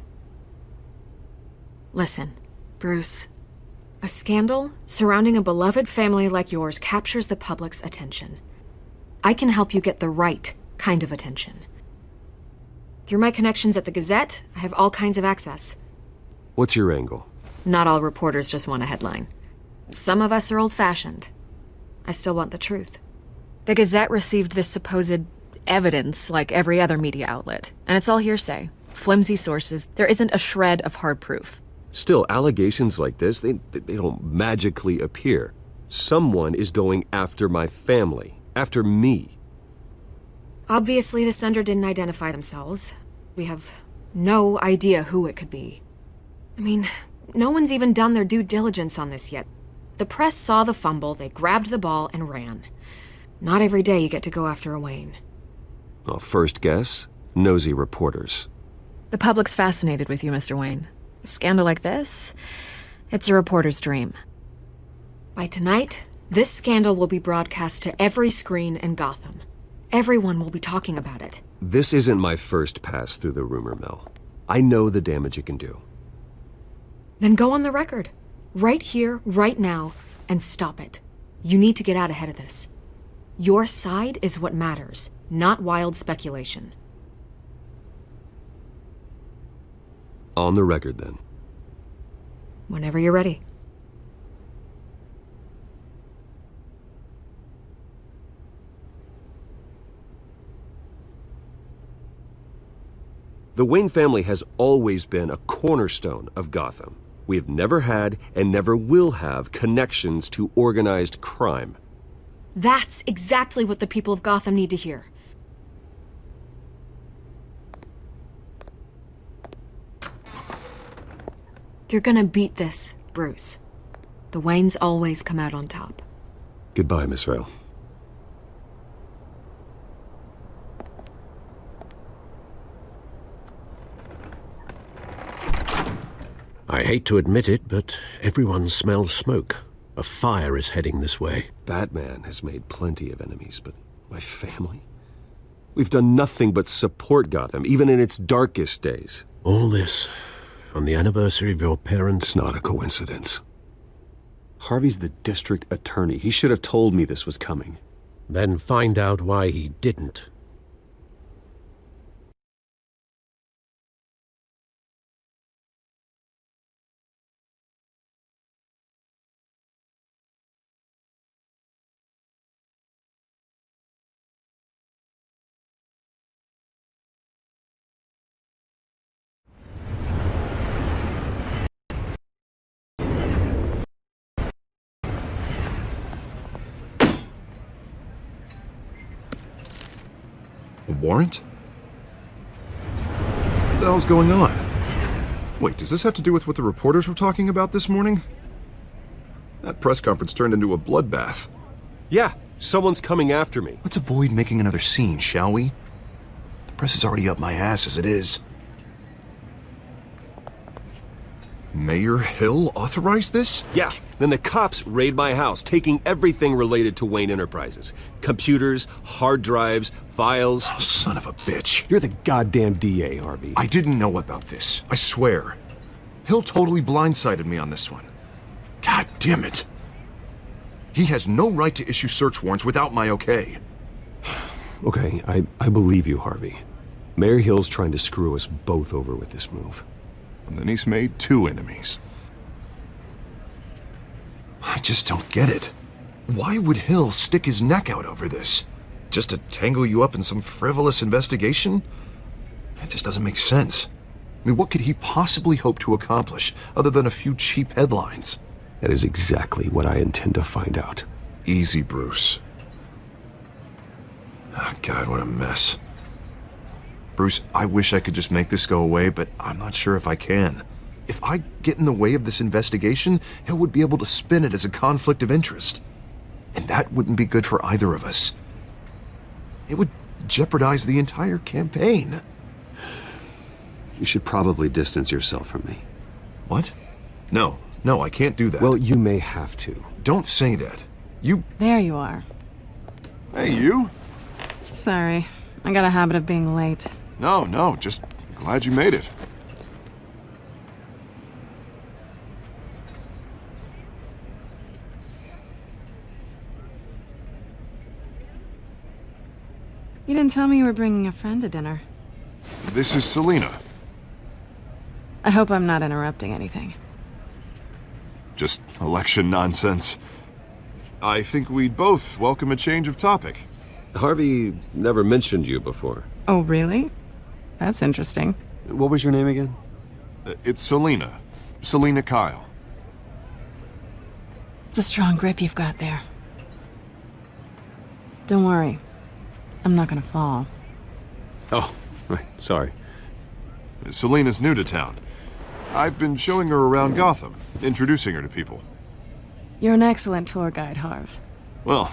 Listen, Bruce. A scandal surrounding a beloved family like yours captures the public's attention. I can help you get the right kind of attention. Through my connections at the Gazette, I have all kinds of access. What's your angle? Not all reporters just want a headline. Some of us are old-fashioned. I still want the truth. The Gazette received this supposed evidence like every other media outlet, and it's all hearsay. Flimsy sources. There isn't a shred of hard proof. Still, allegations like this, they don't magically appear. Someone is going after my family, after me. Obviously, the sender didn't identify themselves. We have no idea who it could be. I mean, no one's even done their due diligence on this yet. The press saw the fumble, they grabbed the ball and ran. Not every day you get to go after a Wayne. Well, first guess, nosy reporters. The public's fascinated with you, Mr. Wayne. A scandal like this, it's a reporter's dream. By tonight, this scandal will be broadcast to every screen in Gotham. Everyone will be talking about it. This isn't my first pass through the rumor mill. I know the damage it can do. Then go on the record. Right here, right now, and stop it. You need to get out ahead of this. Your side is what matters, not wild speculation. On the record, then. Whenever you're ready. The Wayne family has always been a cornerstone of Gotham. We have never had and never will have connections to organized crime. That's exactly what the people of Gotham need to hear. You're gonna beat this, Bruce. The Waynes always come out on top. Goodbye, Miss Vale. I hate to admit it, but everyone smells smoke. A fire is heading this way. Batman has made plenty of enemies, but my family? We've done nothing but support Gotham, even in its darkest days. All this on the anniversary of your parents'... It's not a coincidence. Harvey's the district attorney. He should have told me this was coming. Then find out why he didn't. A warrant? What the hell's going on? Wait, does this have to do with what the reporters were talking about this morning? That press conference turned into a bloodbath. Yeah, someone's coming after me. Let's avoid making another scene, shall we? The press is already up my ass as it is. Mayor Hill authorized this? Yeah, then the cops raid my house, taking everything related to Wayne Enterprises. Computers, hard drives, files. Oh, son of a bitch. You're the goddamn DA, Harvey. I didn't know about this. I swear. Hill totally blindsided me on this one. God damn it. He has no right to issue search warrants without my okay. Okay, I believe you, Harvey. Mayor Hill's trying to screw us both over with this move. And then he's made two enemies. I just don't get it. Why would Hill stick his neck out over this? Just to tangle you up in some frivolous investigation? It just doesn't make sense. I mean, what could he possibly hope to accomplish other than a few cheap headlines? That is exactly what I intend to find out. Easy, Bruce. Oh, God, what a mess. Bruce, I wish I could just make this go away, but I'm not sure if I can. If I get in the way of this investigation, Hill would be able to spin it as a conflict of interest. And that wouldn't be good for either of us. It would jeopardize the entire campaign. You should probably distance yourself from me. What? No, I can't do that. Well, you may have to. Don't say that. There you are. Hey, you? Sorry. I got a habit of being late. No, just glad you made it. You didn't tell me you were bringing a friend to dinner. This is Selina. I hope I'm not interrupting anything. Just election nonsense. I think we'd both welcome a change of topic. Harvey never mentioned you before. Oh, really? That's interesting. What was your name again? It's Selina. Selina Kyle. It's a strong grip you've got there. Don't worry. I'm not gonna fall. Oh, right. Sorry. Selina's new to town. I've been showing her around Gotham, introducing her to people. You're an excellent tour guide, Harv. Well,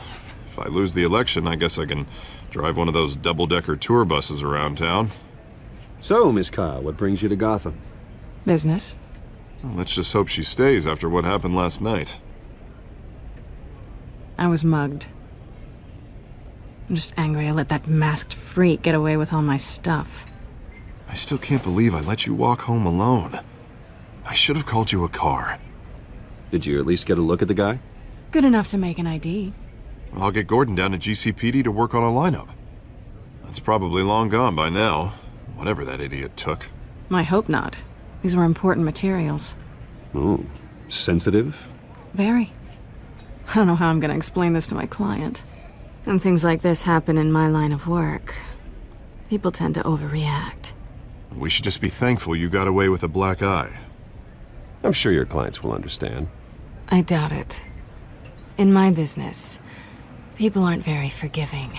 if I lose the election, I guess I can drive one of those double-decker tour buses around town. So, Miss Kyle, what brings you to Gotham? Business. Well, let's just hope she stays after what happened last night. I was mugged. I'm just angry I let that masked freak get away with all my stuff. I still can't believe I let you walk home alone. I should have called you a car. Did you at least get a look at the guy? Good enough to make an ID. I'll get Gordon down to GCPD to work on a lineup. That's probably long gone by now, whatever that idiot took. I hope not. These were important materials. Ooh, sensitive? Very. I don't know how I'm gonna explain this to my client. And things like this happen in my line of work. People tend to overreact. We should just be thankful you got away with a black eye. I'm sure your clients will understand. I doubt it. In my business, people aren't very forgiving.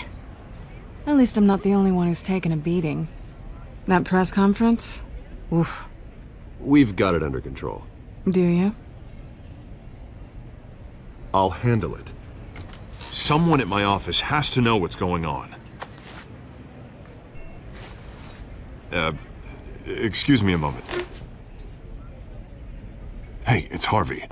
At least I'm not the only one who's taken a beating. That press conference? Oof. We've got it under control. Do you? I'll handle it. Someone at my office has to know what's going on. Excuse me a moment. Hey, it's Harvey.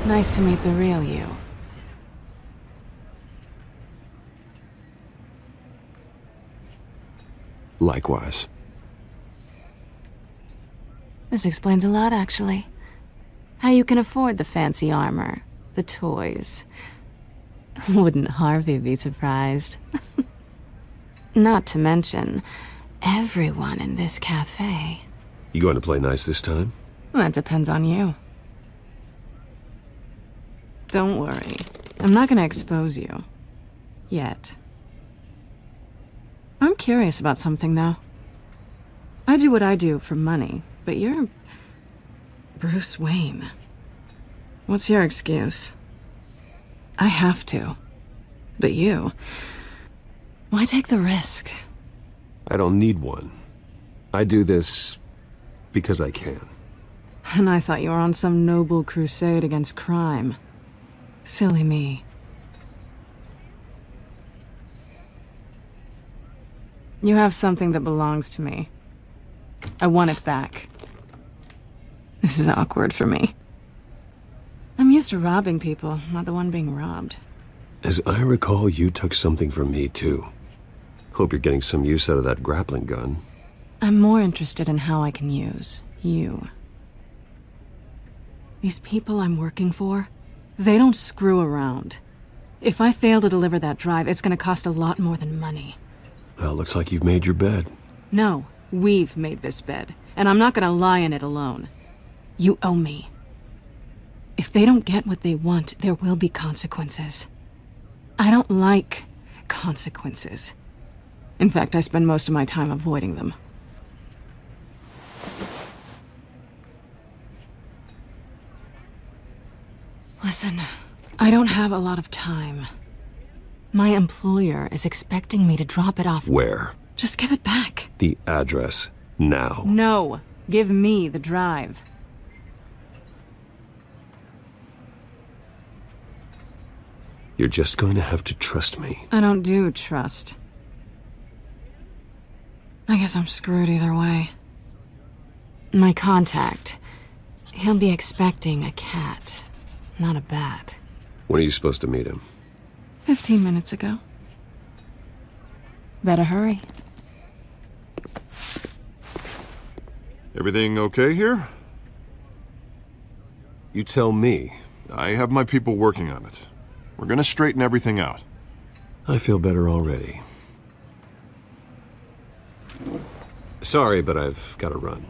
Nice to meet the real you. Likewise. This explains a lot, actually. How you can afford the fancy armor, the toys. Wouldn't Harvey be surprised? Not to mention, everyone in this cafe. You going to play nice this time? Well, that depends on you. Don't worry. I'm not gonna expose you. Yet. I'm curious about something, though. I do what I do for money, but you're Bruce Wayne. What's your excuse? I have to. But you... why take the risk? I don't need one. I do this because I can. And I thought you were on some noble crusade against crime. Silly me. You have something that belongs to me. I want it back. This is awkward for me. I'm used to robbing people, not the one being robbed. As I recall, you took something from me, too. Hope you're getting some use out of that grappling gun. I'm more interested in how I can use you. These people I'm working for, they don't screw around. If I fail to deliver that drive, it's gonna cost a lot more than money. Well, looks like you've made your bed. No, we've made this bed, and I'm not gonna lie in it alone. You owe me. If they don't get what they want, there will be consequences. I don't like consequences. In fact, I spend most of my time avoiding them. Listen, I don't have a lot of time. My employer is expecting me to drop it off. Where? Just give it back. The address, now. No, give me the drive. You're just going to have to trust me. I don't do trust. I guess I'm screwed either way. My contact, he'll be expecting a cat, not a bat. When are you supposed to meet him? 15 minutes ago. Better hurry. Everything okay here? You tell me. I have my people working on it. We're gonna straighten everything out. I feel better already. Sorry, but I've got to run.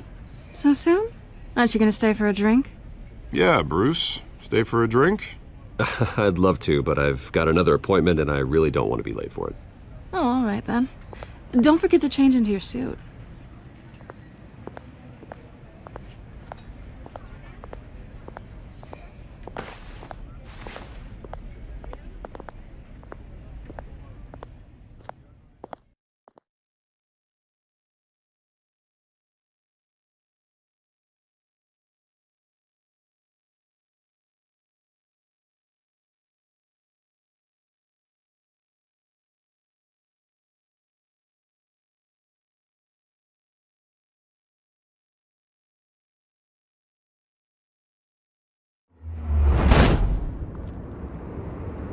So soon? Aren't you gonna stay for a drink? Yeah, Bruce. Stay for a drink? I'd love to, but I've got another appointment and I really don't want to be late for it. Oh, all right then. Don't forget to change into your suit.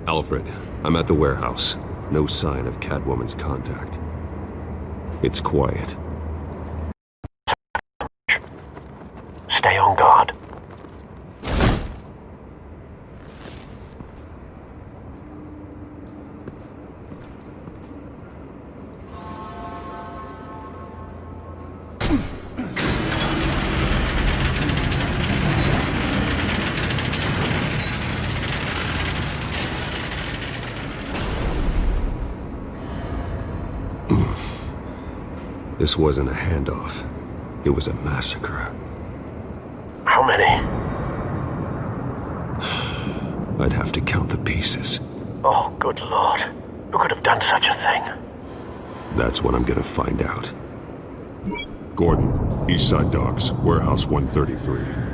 Alfred, I'm at the warehouse. No sign of Catwoman's contact. It's quiet. Stay on guard. This wasn't a handoff. It was a massacre. How many? I'd have to count the pieces. Oh, good lord. Who could have done such a thing? That's what I'm gonna find out. Gordon, Eastside Docks, Warehouse 133.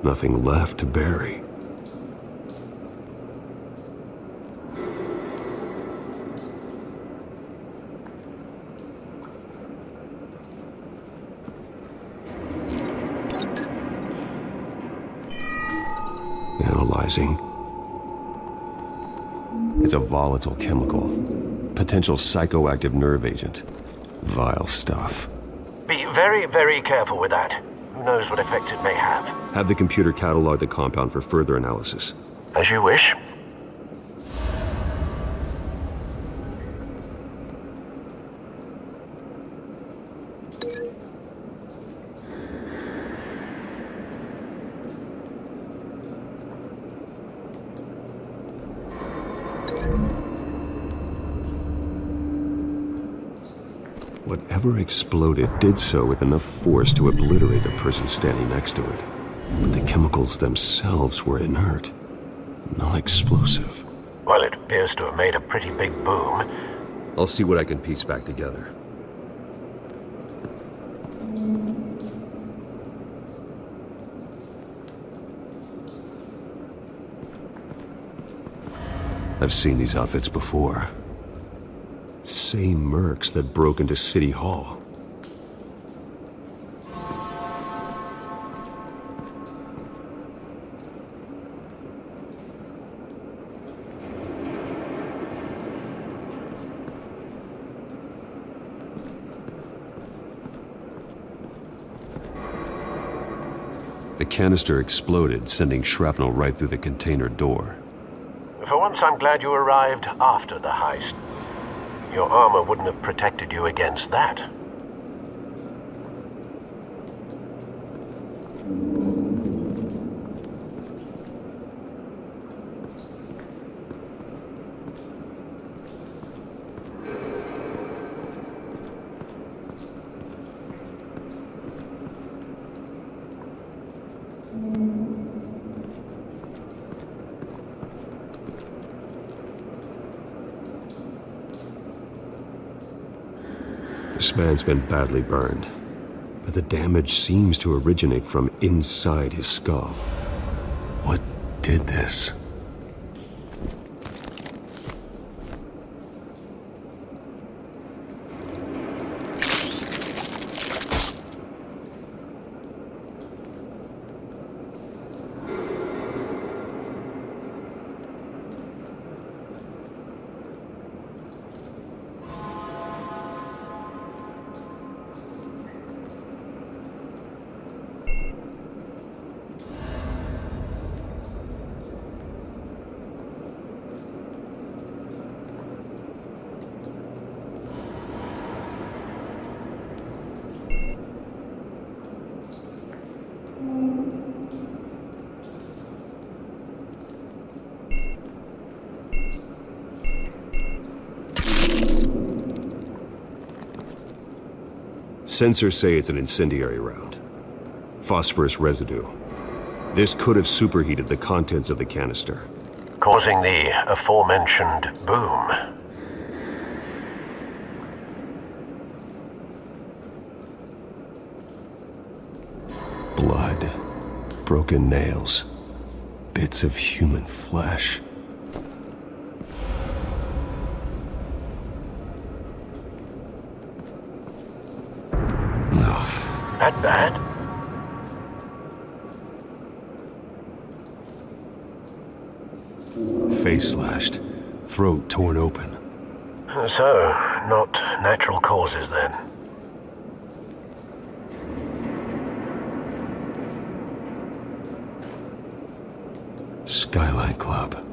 Nothing left to bury. Analyzing. It's a volatile chemical. Potential psychoactive nerve agent. Vile stuff. Be very, very careful with that. Who knows what effect it may have? Have the computer catalog the compound for further analysis. As you wish. Whatever exploded did so with enough force to obliterate the person standing next to it. But the chemicals themselves were inert, not explosive. Well, it appears to have made a pretty big boom. I'll see what I can piece back together. I've seen these outfits before. Same mercs that broke into City Hall. The canister exploded, sending shrapnel right through the container door. For once, I'm glad you arrived after the heist. Your armor wouldn't have protected you against that. This man's been badly burned, but the damage seems to originate from inside his skull. What did this? Sensors say it's an incendiary round. Phosphorus residue. This could have superheated the contents of the canister, causing the aforementioned boom. Blood, broken nails, bits of human flesh. That bad? Face slashed, throat torn open. So, not natural causes then. Skyline Club.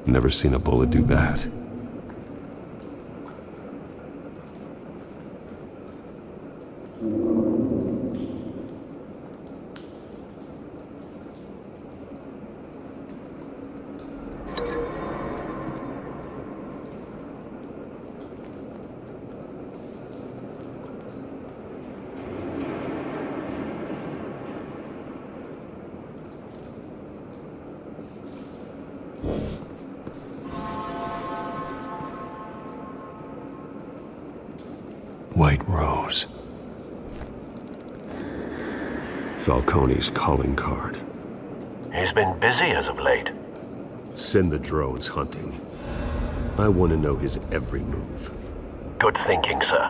Never seen a bullet do that. White Rose. Falcone's calling card. He's been busy as of late. Send the drones hunting. I want to know his every move. Good thinking, sir.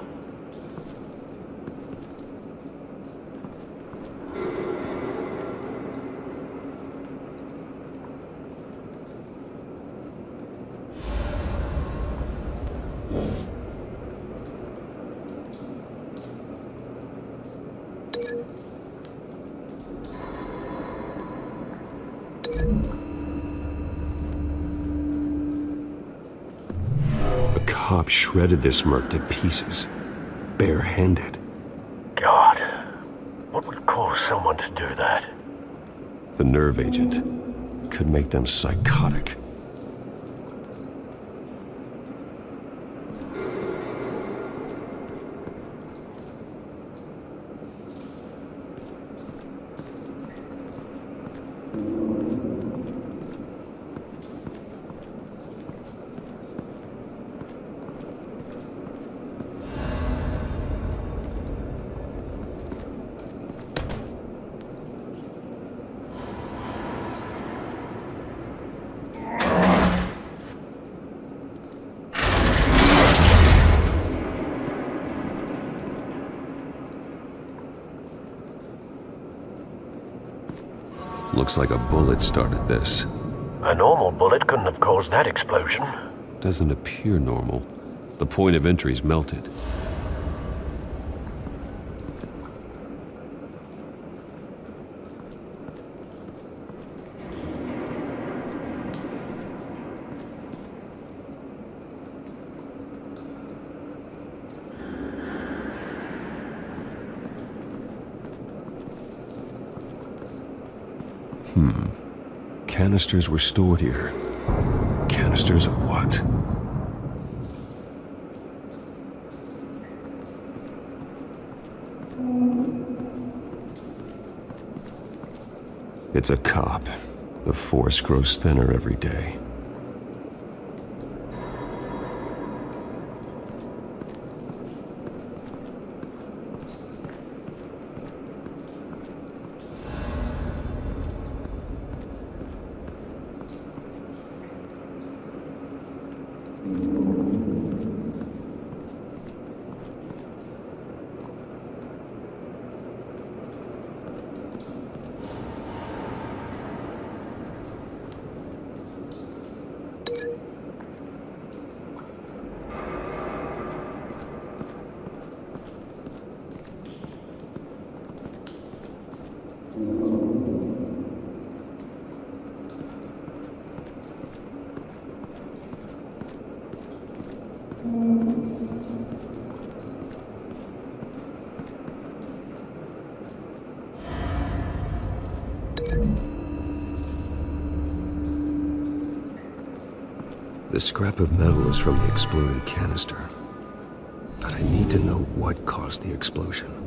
The cop shredded this merc to pieces, barehanded. God, what would cause someone to do that? The nerve agent could make them psychotic. Looks like a bullet started this. A normal bullet couldn't have caused that explosion. Doesn't appear normal. The point of entry's melted. Canisters were stored here. Canisters of what? It's a cop. The force grows thinner every day. The scrap of metal is from the exploded canister. But I need to know what caused the explosion.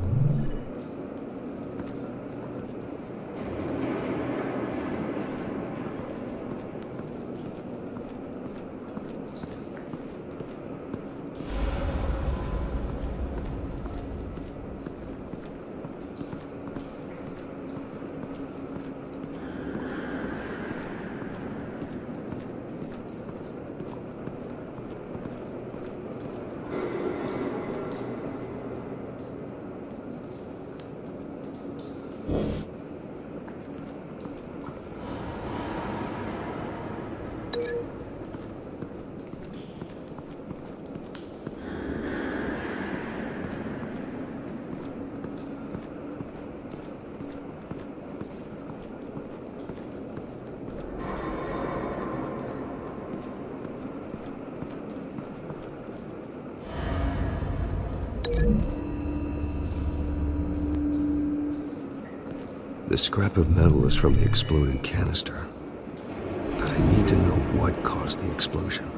The scrap of metal is from the exploded canister. But I need to know what caused the explosion.